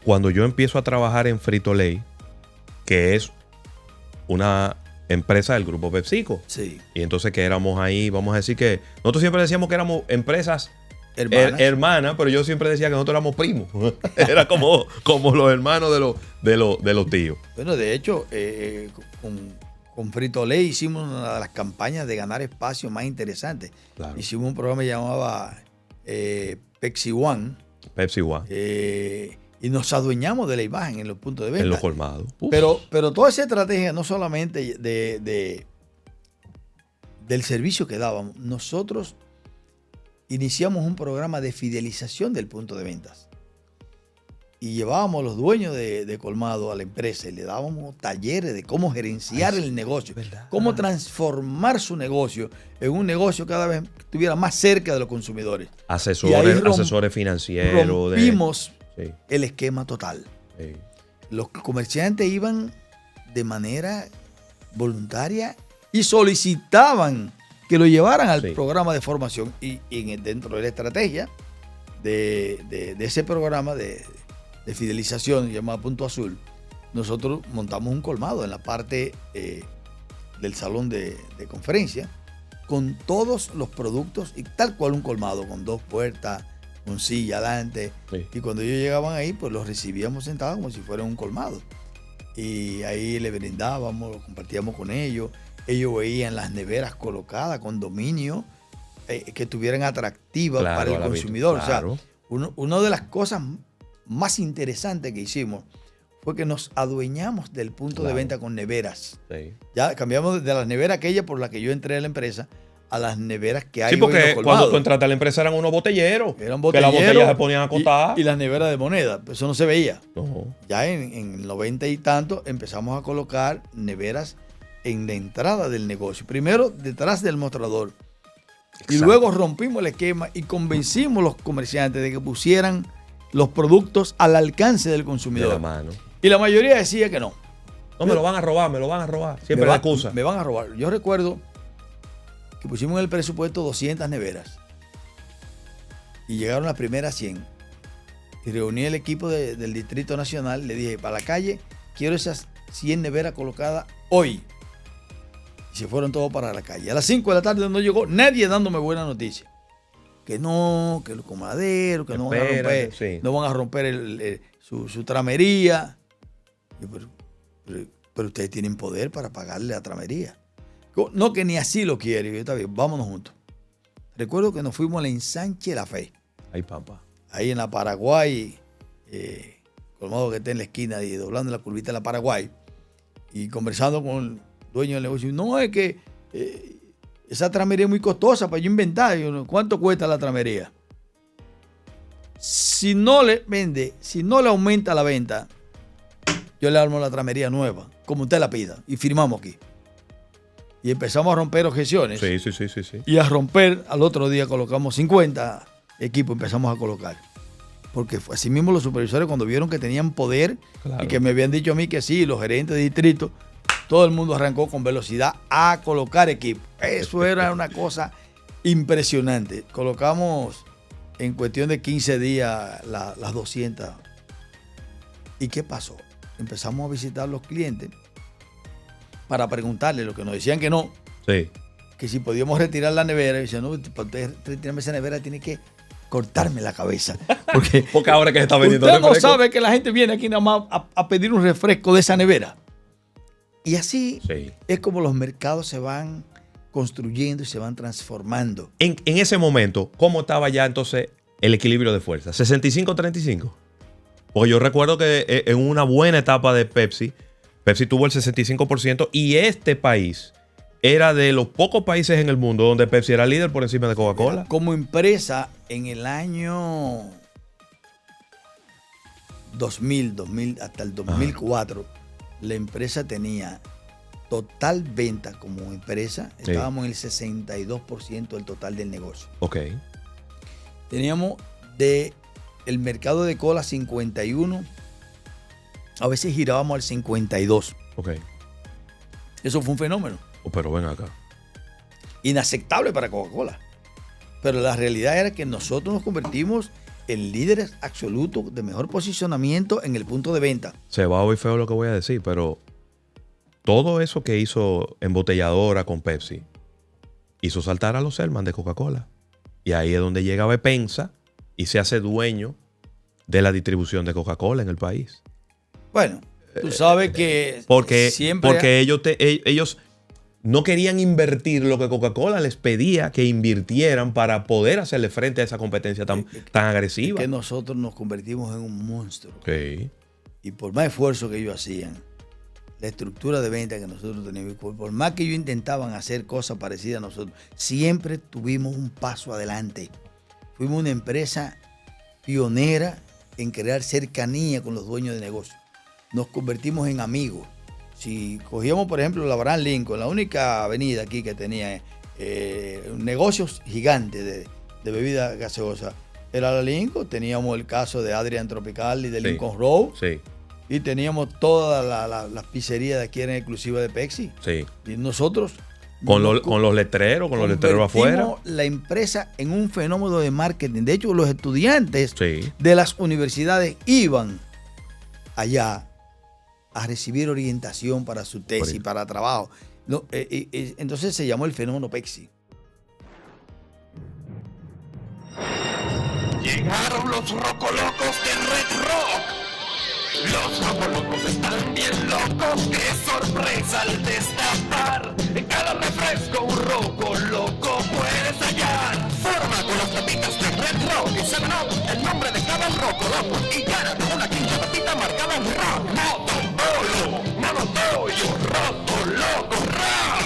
cuando yo empiezo a trabajar en Frito-Lay, que es una empresa del grupo PepsiCo, sí, y entonces que éramos ahí, vamos a decir que nosotros siempre decíamos que éramos empresas hermanas, pero yo siempre decía que nosotros éramos primos. Era como los hermanos de los tíos. Bueno, de hecho, con Frito-Lay hicimos una de las campañas de ganar espacio más interesantes. Claro. Hicimos un programa que llamaba Pepsi One. Pepsi One. Y nos adueñamos de la imagen en los puntos de venta. En los colmados. Pero toda esa estrategia, no solamente del servicio que dábamos, nosotros iniciamos un programa de fidelización del punto de ventas. Y llevábamos a los dueños de colmado a la empresa y le dábamos talleres de cómo gerenciar el negocio, cómo transformar su negocio en un negocio cada vez que estuviera más cerca de los consumidores. Asesores financieros. Rompimos el esquema total. Sí. Los comerciantes iban de manera voluntaria y solicitaban que lo llevaran al programa de formación. Y dentro de la estrategia de ese programa de fidelización llamado Punto Azul, nosotros montamos un colmado en la parte del salón de conferencia con todos los productos y tal cual un colmado, con 2 puertas, con silla adelante. Sí. Y cuando ellos llegaban ahí, pues los recibíamos sentados como si fuera un colmado. Y ahí le brindábamos, lo compartíamos con ellos. Ellos veían las neveras colocadas con dominio que estuvieran atractivas para el consumidor. Claro. O sea, una de las cosas más interesantes que hicimos fue que nos adueñamos del punto de venta con neveras. Sí. Ya cambiamos de las neveras aquellas por las que yo entré a la empresa a las neveras que hay. Sí, porque cuando tú entraste a la empresa eran unos botelleros. Eran botelleros. Que las botellas se ponían acotadas. Y las neveras de moneda. Eso no se veía. Ya en el 90 y tanto empezamos a colocar neveras en la entrada del negocio. Primero detrás del mostrador. Exacto. Y luego rompimos el esquema y convencimos a los comerciantes de que pusieran los productos al alcance del consumidor. De la mano. Y la mayoría decía que no. No, me lo van a robar. Siempre la excusa. Me van a robar. Yo recuerdo que pusimos en el presupuesto 200 neveras. Y llegaron las primeras 100. Y reuní el equipo del Distrito Nacional. Le dije, para la calle, quiero esas 100 neveras colocadas hoy. Y se fueron todos para la calle. A las 5 de la tarde no llegó nadie dándome buena noticia. Que no, que los comaderos, que no van a romper, no van a romper su tramería. Pero ustedes tienen poder para pagarle la tramería. No, que ni así lo quiere. Yo, está bien, vámonos juntos. Recuerdo que nos fuimos a la Ensanche La Fe. Ay, papá. Ahí en la Paraguay, colmado que está en la esquina y doblando la curvita de la Paraguay. Y conversando con el dueño del negocio. No, es que esa tramería es muy costosa para yo inventar. ¿Cuánto cuesta la tramería? Si no le vende, si no le aumenta la venta, yo le armo la tramería nueva, como usted la pida, y firmamos aquí. Y empezamos a romper objeciones. Sí. Y a romper, al otro día colocamos 50 equipos, empezamos a colocar. Porque fue así mismo los supervisores, cuando vieron que tenían poder, claro, y que me habían dicho a mí que sí, los gerentes de distrito, todo el mundo arrancó con velocidad a colocar equipos. Eso era una cosa impresionante. Colocamos en cuestión de 15 días las 200. ¿Y qué pasó? Empezamos a visitar los clientes para preguntarles, lo que nos decían que no. Sí. Que si podíamos retirar la nevera. Y decían, no, para usted retirarme esa nevera tiene que cortarme la cabeza. Porque ahora que se está vendiendo usted no refresco, sabe que la gente viene aquí nada más a pedir un refresco de esa nevera. Y así es como los mercados se van construyendo y se van transformando. En ese momento, ¿cómo estaba ya entonces el equilibrio de fuerza? ¿65-35? Porque yo recuerdo que en una buena etapa de Pepsi tuvo el 65% y este país era de los pocos países en el mundo donde Pepsi era líder por encima de Coca-Cola. Como empresa, en el año 2000 hasta el 2004, la empresa tenía total venta como empresa. Estábamos en el 62% del total del negocio. Ok. Teníamos el mercado de cola 51, a veces girábamos al 52. Ok. Eso fue un fenómeno. Pero ven acá. Inaceptable para Coca-Cola. Pero la realidad era que nosotros nos convertimos en líderes absolutos de mejor posicionamiento en el punto de venta. Se va a oír feo lo que voy a decir, pero todo eso que hizo Embotelladora con Pepsi hizo saltar a los Hellmann's de Coca-Cola. Y ahí es donde llega Bepensa y se hace dueño de la distribución de Coca-Cola en el país. Bueno, tú sabes que porque siempre... ellos no querían invertir lo que Coca-Cola les pedía que invirtieran para poder hacerle frente a esa competencia tan agresiva. Es que nosotros nos convertimos en un monstruo. Sí. Y por más esfuerzo que ellos hacían, la estructura de venta que nosotros teníamos, por más que ellos intentaban hacer cosas parecidas a nosotros, siempre tuvimos un paso adelante. Fuimos una empresa pionera en crear cercanía con los dueños de negocios. Nos convertimos en amigos. Si cogíamos, por ejemplo, la Abraham Lincoln, la única avenida aquí que tenía negocios gigantes de bebida gaseosa, era la Lincoln. Teníamos el caso de Adrian Tropical y de Lincoln Road. Sí. Y teníamos todas las pizzerías de aquí, eran exclusivas de Pepsi. Sí. Y nosotros... Con los letreros afuera. La empresa en un fenómeno de marketing. De hecho, los estudiantes sí. de las universidades iban allá a recibir orientación para su tesis, para trabajo. No, entonces se llamó el fenómeno Pepsi. Llegaron los rocolocos de Red Rock. Los rocolocos están bien locos. ¡Qué sorpresa al destapar! En cada refresco un roco loco puedes hallar. Forma con las tapitas de Red Rock y 7-Up el nombre de cada roco loco. Y gana con una quincha tapita marcada en rock. Motombolo, monotoyo, roco loco rock.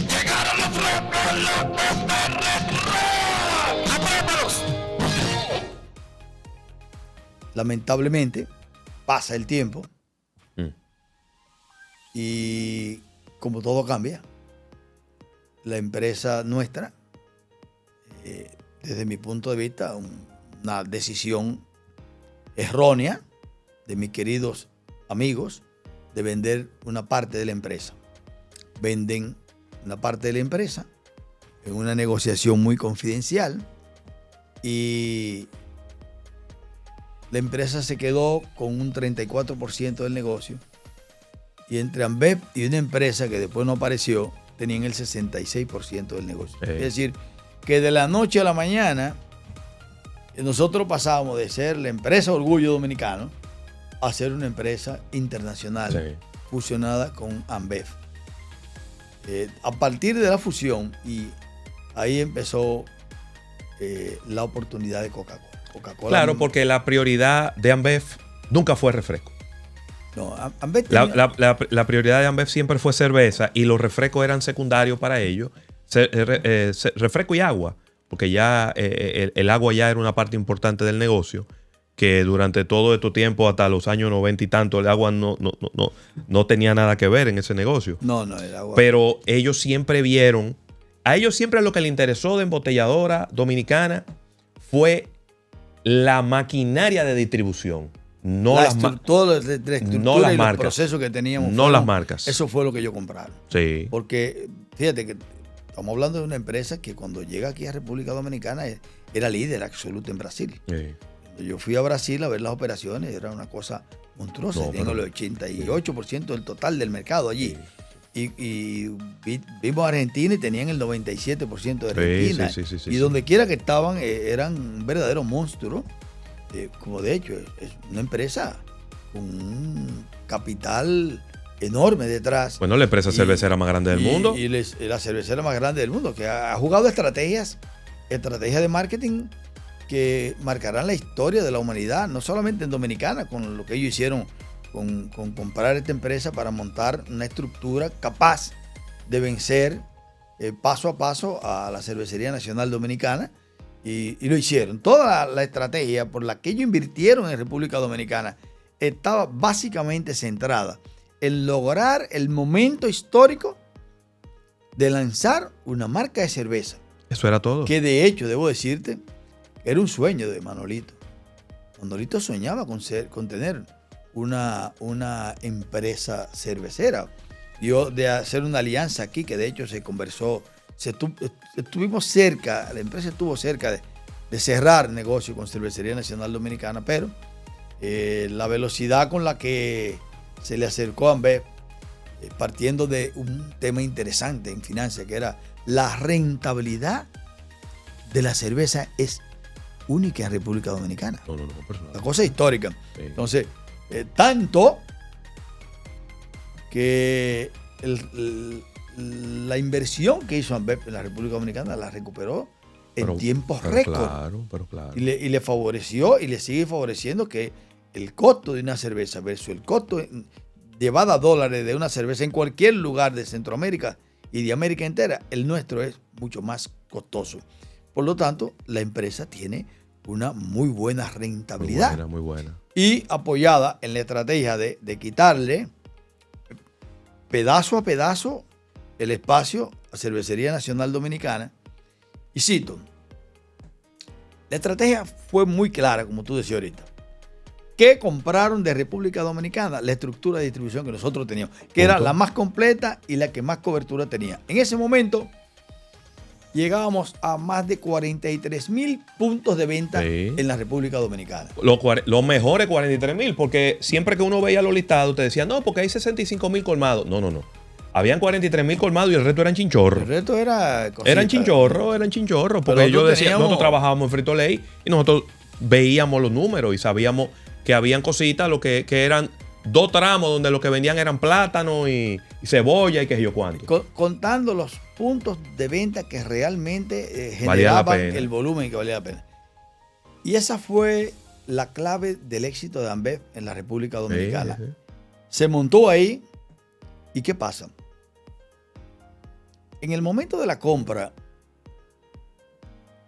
Llegaron los rocolocos de Red Rock. ¡Aprétalos! Lamentablemente, pasa el tiempo y como todo cambia, la empresa nuestra, desde mi punto de vista, una decisión errónea de mis queridos amigos de vender una parte de la empresa. Venden una parte de la empresa en una negociación muy confidencial y la empresa se quedó con un 34% del negocio y entre Ambev y una empresa que después no apareció tenían el 66% del negocio. Es decir, que de la noche a la mañana nosotros pasábamos de ser la empresa Orgullo Dominicano a ser una empresa internacional fusionada con Ambev. A partir de la fusión, y ahí empezó la oportunidad de Coca-Cola. Claro, porque la prioridad de Ambev nunca fue refresco. No, Ambev tenía... la prioridad de Ambev siempre fue cerveza y los refrescos eran secundarios para ellos. refresco y agua, porque ya el agua ya era una parte importante del negocio, que durante todo este tiempo, hasta los años 90 y tanto, el agua no tenía nada que ver en ese negocio. No, el agua. Pero ellos siempre vieron, a ellos siempre lo que les interesó de embotelladora dominicana fue la maquinaria de distribución. No las marcas. La estructura no las y marcas. Los procesos que teníamos. No las marcas. Eso fue lo que ellos compraron. Sí. Porque, fíjate que estamos hablando de una empresa que cuando llega aquí a República Dominicana era líder absoluto en Brasil. Sí. Cuando yo fui a Brasil a ver las operaciones, era una cosa monstruosa. Tenían el 88% del total del mercado allí. Sí. Y vimos a Argentina y tenían el 97% de Argentina. Sí, donde quiera que estaban eran un verdadero monstruo. Como de hecho es una empresa con un capital enorme detrás. Bueno, la empresa cervecera más grande del mundo. Y la cervecera más grande del mundo, que ha jugado estrategias de marketing que marcarán la historia de la humanidad, no solamente en Dominicana, con lo que ellos hicieron con comprar esta empresa para montar una estructura capaz de vencer paso a paso a la Cervecería Nacional Dominicana. Y lo hicieron. Toda la estrategia por la que ellos invirtieron en República Dominicana estaba básicamente centrada en lograr el momento histórico de lanzar una marca de cerveza. Eso era todo. Que de hecho, debo decirte, era un sueño de Manolito. Manolito soñaba con tener una empresa cervecera. De hacer una alianza aquí, que de hecho se conversó. Estuvimos cerca, la empresa estuvo cerca de cerrar negocio con Cervecería Nacional Dominicana, pero la velocidad con la que se le acercó a Ambev, partiendo de un tema interesante en finanzas, que era la rentabilidad de la cerveza, es única en República Dominicana. Personal. La cosa histórica. Sí. Entonces, tanto que la inversión que hizo Ambev en la República Dominicana la recuperó en tiempos récord. Claro. Y le favoreció y le sigue favoreciendo que el costo de una cerveza versus el costo llevado a dólares de una cerveza en cualquier lugar de Centroamérica y de América entera, el nuestro es mucho más costoso. Por lo tanto, la empresa tiene una muy buena rentabilidad. Muy buena. Y apoyada en la estrategia de quitarle pedazo a pedazo el espacio a Cervecería Nacional Dominicana. Y cito, la estrategia fue muy clara, como tú decías ahorita. ¿Qué compraron de República Dominicana? La estructura de distribución que nosotros teníamos, que era la más completa y la que más cobertura tenía. En ese momento llegábamos a más de 43,000 puntos de venta en la República Dominicana. Los mejores 43,000, porque siempre que uno veía los listados, te decían, no, porque hay 65,000 colmados. No. Habían 43,000 colmados y el resto eran chinchorros. El resto era cosita. Eran chinchorros, porque ellos decían, nosotros trabajábamos en Frito Lay y nosotros veíamos los números y sabíamos que habían cositas, lo que eran 2 tramos donde lo que vendían eran plátanos y cebolla y qué sé yo cuánto. Contando los puntos de venta que realmente generaban el volumen que valía la pena. Y esa fue la clave del éxito de Ambev en la República Dominicana. Sí. Se montó ahí. ¿Y qué pasa? En el momento de la compra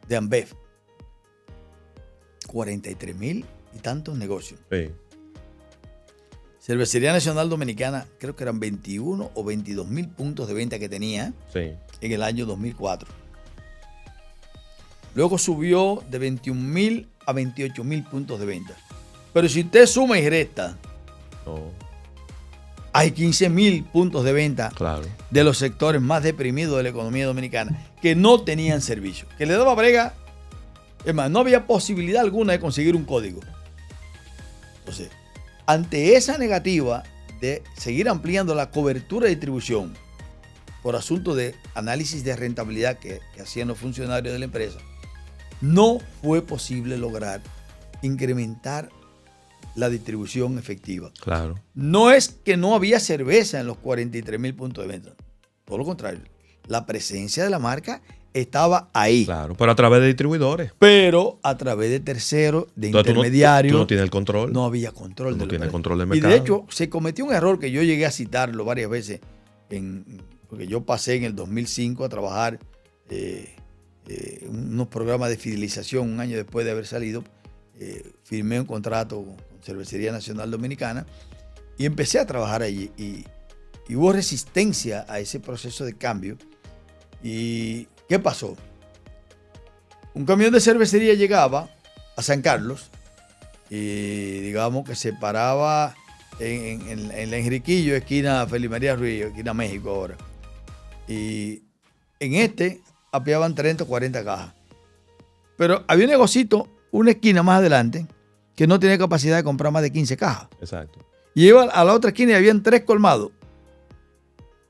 de Ambev, 43,000 y tantos negocios. Sí. Cervecería Nacional Dominicana, creo que eran 21 o 22,000 puntos de venta que tenía en el año 2004. Luego subió de 21,000 a 28,000 puntos de venta. Pero si usted suma y resta, hay 15,000 puntos de venta de los sectores más deprimidos de la economía dominicana que no tenían servicio, que le daba brega. Es más, no había posibilidad alguna de conseguir un código. Entonces, ante esa negativa de seguir ampliando la cobertura de distribución por asunto de análisis de rentabilidad que hacían los funcionarios de la empresa, no fue posible lograr incrementar la distribución efectiva. Claro. No es que no había cerveza en los 43,000 puntos de venta. Todo lo contrario. La presencia de la marca estaba ahí. Claro, pero a través de distribuidores. Pero a través de terceros, de intermediarios. Tú no tienes el control. No había control. No tienes el control del mercado. Y de hecho, se cometió un error que yo llegué a citarlo varias veces, porque yo pasé en el 2005 a trabajar unos programas de fidelización un año después de haber salido. Firmé un contrato con Cervecería Nacional Dominicana y empecé a trabajar allí. Y hubo resistencia a ese proceso de cambio. ¿Y qué pasó? Un camión de cervecería llegaba a San Carlos y digamos que se paraba en la Enriquillo, esquina Feliz María Ruiz, esquina México ahora. Y en apiaban 30 o 40 cajas. Pero había un negocito, una esquina más adelante, que no tenía capacidad de comprar más de 15 cajas. Exacto. Y iba a la otra esquina y habían 3 colmados.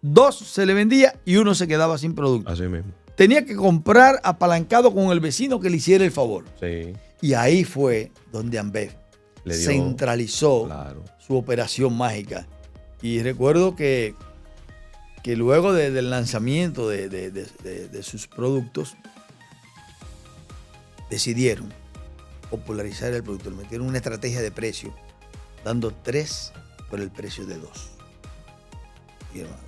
2 se le vendía y 1 se quedaba sin producto. Así mismo. Tenía que comprar apalancado con el vecino que le hiciera el favor. Sí. Y ahí fue donde Ambev centralizó su operación mágica. Y recuerdo que luego del lanzamiento de sus productos, decidieron popularizar el producto. Le metieron una estrategia de precio, dando 3 por el precio de 2.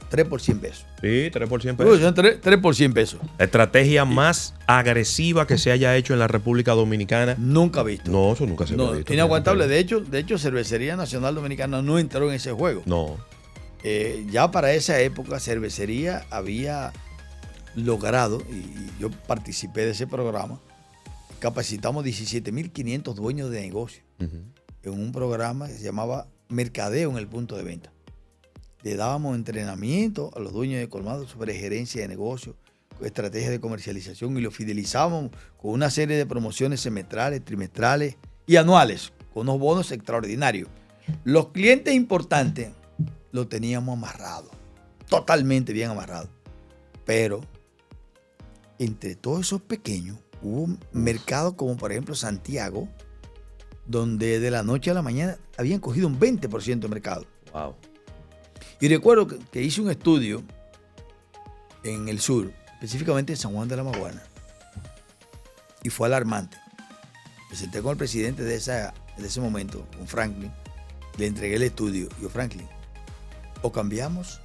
3 por 100 pesos. Sí, 3 por 100 pesos. 3 por 100 pesos. La estrategia más agresiva que se haya hecho en la República Dominicana. Nunca visto. No, eso nunca se había visto. Inaguantable. De hecho, Cervecería Nacional Dominicana no entró en ese juego. No. Ya para esa época, Cervecería había logrado, y yo participé de ese programa, capacitamos 17.500 dueños de negocio en un programa que se llamaba Mercadeo en el punto de venta. Le dábamos entrenamiento a los dueños de colmados sobre gerencia de negocio, estrategias de comercialización y los fidelizábamos con una serie de promociones semestrales, trimestrales y anuales, con unos bonos extraordinarios. Los clientes importantes los teníamos amarrados, totalmente bien amarrados. Pero entre todos esos pequeños hubo mercados como por ejemplo Santiago, donde de la noche a la mañana habían cogido un 20% de mercado. Wow. Y recuerdo que hice un estudio en el sur, específicamente en San Juan de la Maguana, y fue alarmante. Me senté con el presidente de ese momento, con Franklin, le entregué el estudio. Yo, Franklin, o cambiamos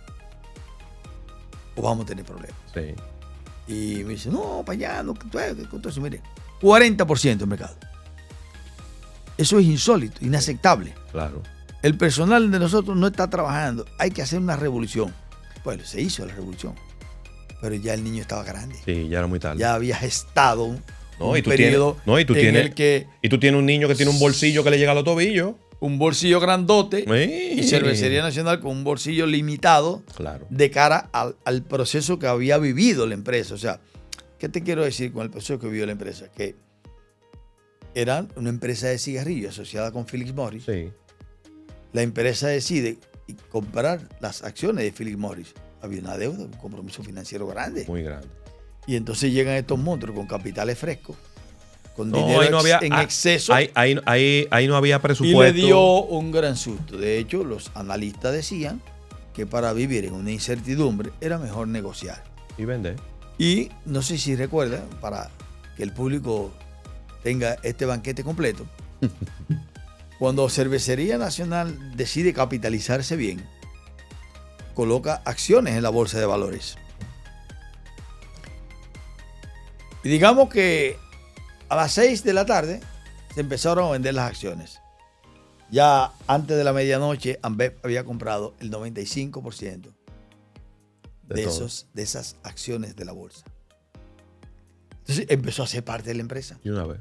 o vamos a tener problemas. Sí. Y me dice, no, para allá, no, entonces, mire, 40% del mercado. Eso es insólito, inaceptable. Claro. El personal de nosotros no está trabajando. Hay que hacer una revolución. Bueno, se hizo la revolución. Pero ya el niño estaba grande. Sí, ya era muy tarde. Ya había gestado un periodo en el que... Y tú tienes un niño que tiene un bolsillo que le llega a los tobillos. Un bolsillo grandote. Sí. Y Cervecería Nacional con un bolsillo limitado. Claro. De cara al proceso que había vivido la empresa. O sea, ¿qué te quiero decir con el proceso que vivió la empresa? Que era una empresa de cigarrillos asociada con Philip Morris. Sí. La empresa decide comprar las acciones de Philip Morris. Había una deuda, un compromiso financiero grande. Muy grande. Y entonces llegan estos monstruos con capitales frescos, con dinero en exceso. Ahí no había presupuesto. Y le dio un gran susto. De hecho, los analistas decían que para vivir en una incertidumbre era mejor negociar. Y vender. Y no sé si recuerdan, para que el público tenga este banquete completo, cuando Cervecería Nacional decide capitalizarse bien, coloca acciones en la bolsa de valores. Y digamos que a las 6 de la tarde se empezaron a vender las acciones. Ya antes de la medianoche, Ambev había comprado el 95% de esas acciones de la bolsa. Entonces empezó a ser parte de la empresa. Y una vez.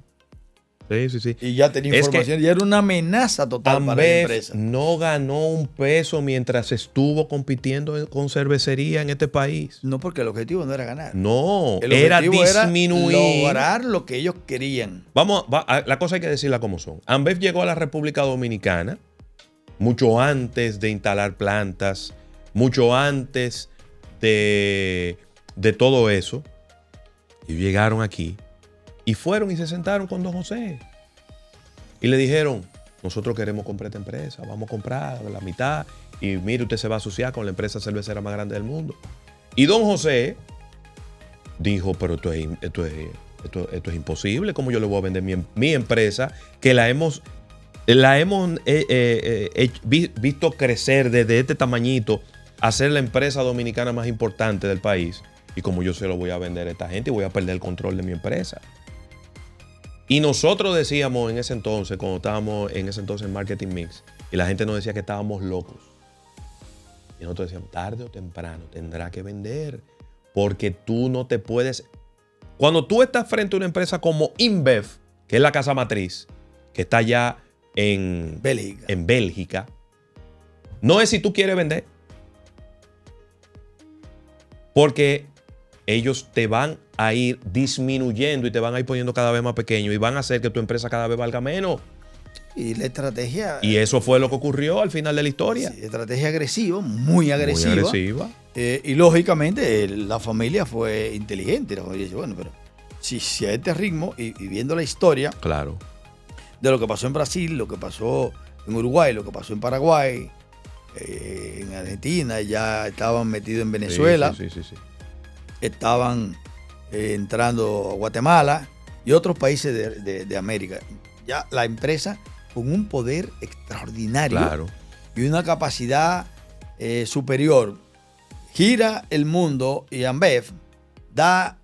Sí. Y ya tenía información, ya era una amenaza total para la empresa. No ganó un peso mientras estuvo compitiendo con cervecería en este país. No, porque el objetivo no era ganar. No, era disminuir. Era lograr lo que ellos querían. La cosa hay que decirla como son. Ambev llegó a la República Dominicana mucho antes de instalar plantas, mucho antes de todo eso. Y llegaron aquí. Y fueron y se sentaron con don José. Y le dijeron, nosotros queremos comprar esta empresa, vamos a comprar la mitad. Y mire, usted se va a asociar con la empresa cervecera más grande del mundo. Y don José dijo, pero esto es imposible. ¿Cómo yo le voy a vender mi empresa? Que la hemos visto crecer desde este tamañito a ser la empresa dominicana más importante del país. y como yo se lo voy a vender a esta gente y voy a perder el control de mi empresa. Y nosotros decíamos en ese entonces, cuando estábamos en ese entonces en Marketing Mix, y la gente nos decía que estábamos locos. Y nosotros decíamos, tarde o temprano tendrá que vender, porque tú no te puedes... Cuando tú estás frente a una empresa como InBev, que es la casa matriz, que está allá en Bélgica, no es si tú quieres vender, porque ellos te van a ir disminuyendo y te van a ir poniendo cada vez más pequeño y van a hacer que tu empresa cada vez valga menos. Y la estrategia... Y eso fue lo que ocurrió al final de la historia. Sí, estrategia agresiva, muy agresiva. Muy agresiva. Y lógicamente la familia fue inteligente. La familia dice, bueno, pero si a este ritmo y viendo la historia claro, de lo que pasó en Brasil, lo que pasó en Uruguay, lo que pasó en Paraguay, en Argentina, ya estaban metidos en Venezuela, sí. estaban entrando a Guatemala y otros países de América. Ya la empresa con un poder extraordinario claro, y una capacidad superior gira el mundo y Ambev da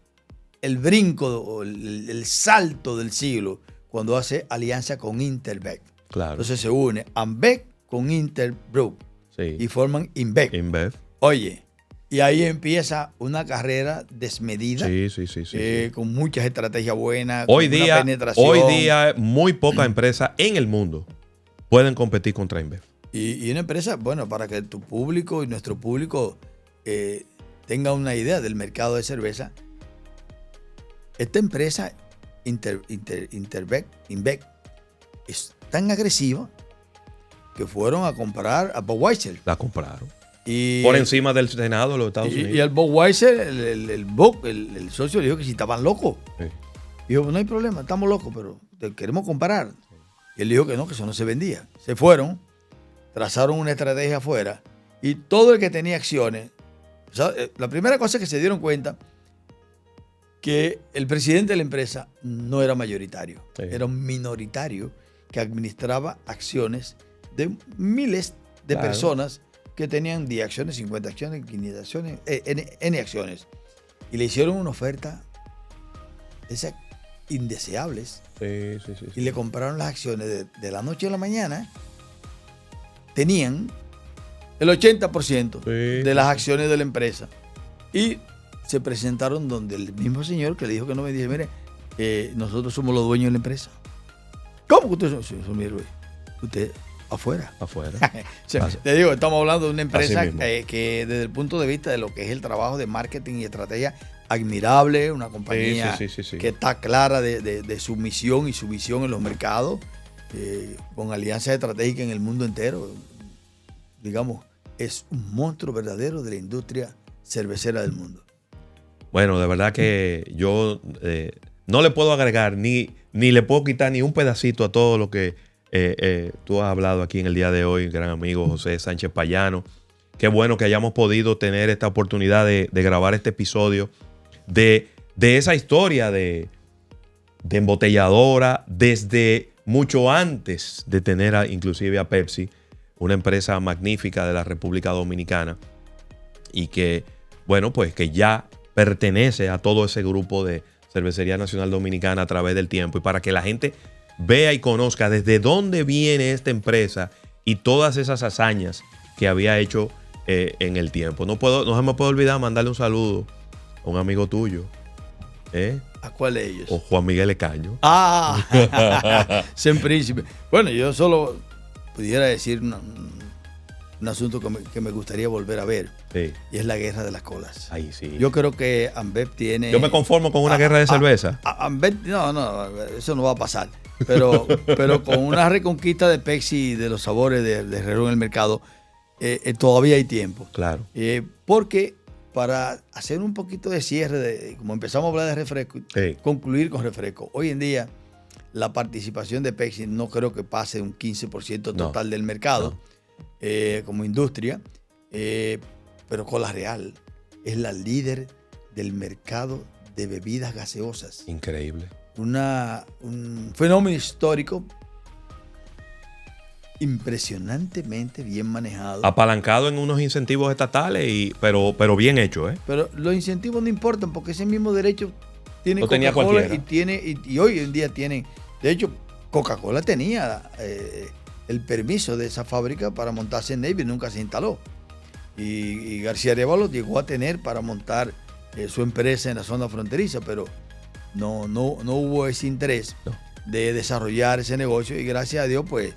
el brinco, el salto del siglo cuando hace alianza con Interbev. claro. Entonces se une Ambev con Interbrew Sí. y forman InBev. InBev. Oye, y ahí empieza una carrera desmedida Sí. con muchas estrategias buenas, Hoy con una día, penetración. muy pocas empresas en el mundo pueden competir contra InBev. Y una empresa, bueno, para que tu público y nuestro público tenga una idea del mercado de cerveza, esta empresa InBev es tan agresiva que fueron a comprar a Budweiser. La compraron. Y Por encima del Senado de los Estados Unidos. Y al Budweiser, el socio le dijo que si estaban locos. Sí. Dijo, no hay problema, estamos locos, pero te queremos comprar. Y él dijo que no, que eso no se vendía. Se fueron, trazaron una estrategia afuera y todo el que tenía acciones, o sea, la primera cosa que se dieron cuenta que el presidente de la empresa no era mayoritario, Sí. era un minoritario que administraba acciones de miles de Claro. personas que tenían 10 acciones, 50 acciones, 500 acciones, N acciones. Y le hicieron una oferta de esas indeseables Sí. y le compraron las acciones de la noche a la mañana. Tenían el 80% Sí. de las acciones de la empresa. Y se presentaron donde el mismo señor que le dijo que no me dice, mire, nosotros somos los dueños de la empresa. ¿Cómo que ustedes son mi dueño? Usted afuera. Afuera. O sea, Así- te digo, estamos hablando de una empresa Así mismo. que desde el punto de vista de lo que es el trabajo de marketing y estrategia, admirable, una compañía Sí. que está clara de su misión y su visión en los mercados, con alianzas estratégicas en el mundo entero. Digamos, es un monstruo verdadero de la industria cervecera del mundo. Bueno, de verdad que yo no le puedo agregar ni le puedo quitar ni un pedacito a todo lo que tú has hablado aquí en el día de hoy, gran amigo José Sánchez Payano. Qué bueno que hayamos podido tener esta oportunidad de grabar este episodio de esa historia de embotelladora desde mucho antes de tener inclusive a Pepsi, una empresa magnífica de la República Dominicana y que, bueno, pues que ya pertenece a todo ese grupo de Cervecería Nacional Dominicana a través del tiempo, y para que la gente vea y conozca desde dónde viene esta empresa y todas esas hazañas que había hecho en el tiempo. No se me puede olvidar mandarle un saludo a un amigo tuyo, ¿A cuál de ellos? o Juan Miguel Ecaño. Ah, Sen Príncipe. Bueno, yo solo pudiera decir un asunto que me gustaría volver a ver, Sí. y es la guerra de las colas. Ahí sí. Yo creo que Ambev tiene... Yo me conformo con una guerra de cerveza. Ambev, no, eso no va a pasar. Pero con una reconquista de Pepsi y de los sabores de Herrero en el mercado, todavía hay tiempo. Claro. Porque para hacer un poquito de cierre, como empezamos a hablar de refresco, Sí. concluir con refresco. Hoy en día, la participación de Pepsi no creo que pase un 15% total del mercado como industria, pero Cola Real es la líder del mercado de bebidas gaseosas. Increíble. Un fenómeno histórico impresionantemente bien manejado. Apalancado en unos incentivos estatales, pero bien hecho, ¿eh? Pero los incentivos no importan porque ese mismo derecho tiene Lo tenía Coca-Cola cualquiera. y hoy en día tienen. De hecho, Coca-Cola tenía el permiso de esa fábrica para montarse en Navy, nunca se instaló. Y García Arévalo llegó a tener para montar su empresa en la zona fronteriza, pero no hubo ese interés No. de desarrollar ese negocio y gracias a Dios, pues,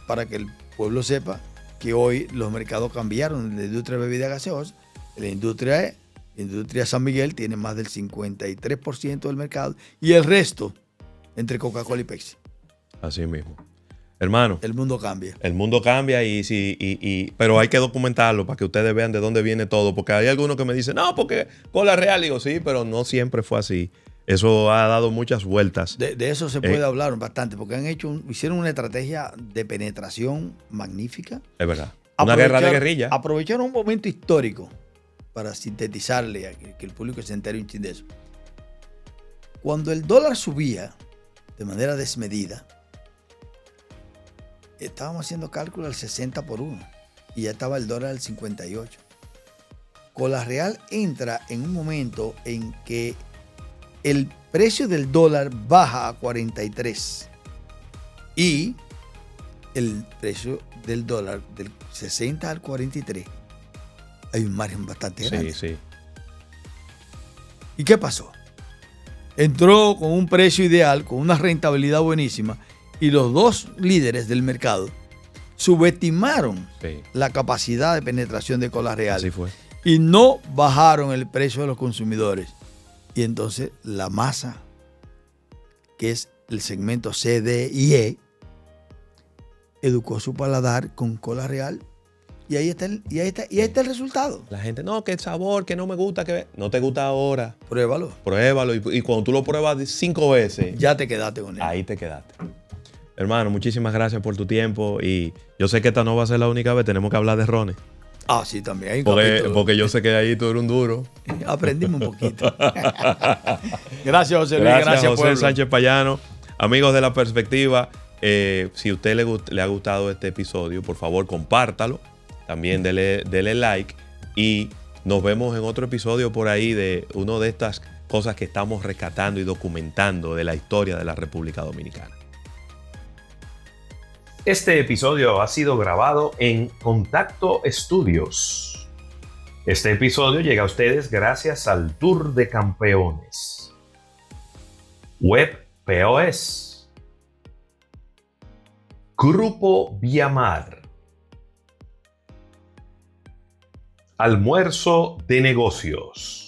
para que el pueblo sepa que hoy los mercados cambiaron de la industria de bebidas gaseosas. La industria San Miguel tiene más del 53% del mercado y el resto entre Coca-Cola y Pepsi. Así mismo. Hermano, El mundo cambia. el mundo cambia pero hay que documentarlo para que ustedes vean de dónde viene todo. Porque hay algunos que me dicen, no, porque Cola Real. Digo, sí, pero no siempre fue así. Eso ha dado muchas vueltas. De eso se puede hablar bastante, porque hicieron una estrategia de penetración magnífica. Es verdad. Una guerra de guerrilla. Aprovecharon un momento histórico para sintetizarle, a que el público se entere un chin de eso. Cuando el dólar subía de manera desmedida, estábamos haciendo cálculo al 60 por 1 y ya estaba el dólar al 58. Cola Real entra en un momento en que el precio del dólar baja a 43 y el precio del dólar del 60 al 43 hay un margen bastante grande. Sí, sí. ¿Y qué pasó? Entró con un precio ideal, con una rentabilidad buenísima, y los dos líderes del mercado subestimaron la capacidad de penetración de Cola Real. Así fue. Y no bajaron el precio de los consumidores. Y entonces la masa, que es el segmento C, D y E, educó su paladar con Cola Real. Y ahí está el resultado. La gente, no, que el sabor, que no me gusta, que no te gusta ahora. Pruébalo. Pruébalo. Y cuando tú lo pruebas 5 veces, ya te quedaste con él. Ahí te quedaste. Hermano, muchísimas gracias por tu tiempo. Y yo sé que esta no va a ser la única vez. Tenemos que hablar de rones. Ah, sí, también. Hay un porque yo sé que ahí tú eres un duro. Aprendimos un poquito. Gracias, José Luis. Gracias, José pueblo. Sánchez Payano. Amigos de La Perspectiva, si a usted le ha gustado este episodio, por favor, compártalo. También dele like. Y nos vemos en otro episodio por ahí de una de estas cosas que estamos rescatando y documentando de la historia de la República Dominicana. Este episodio ha sido grabado en Contacto Studios. Este episodio llega a ustedes gracias al Tour de Campeones, Web POS, Grupo Viamar, Almuerzo de Negocios,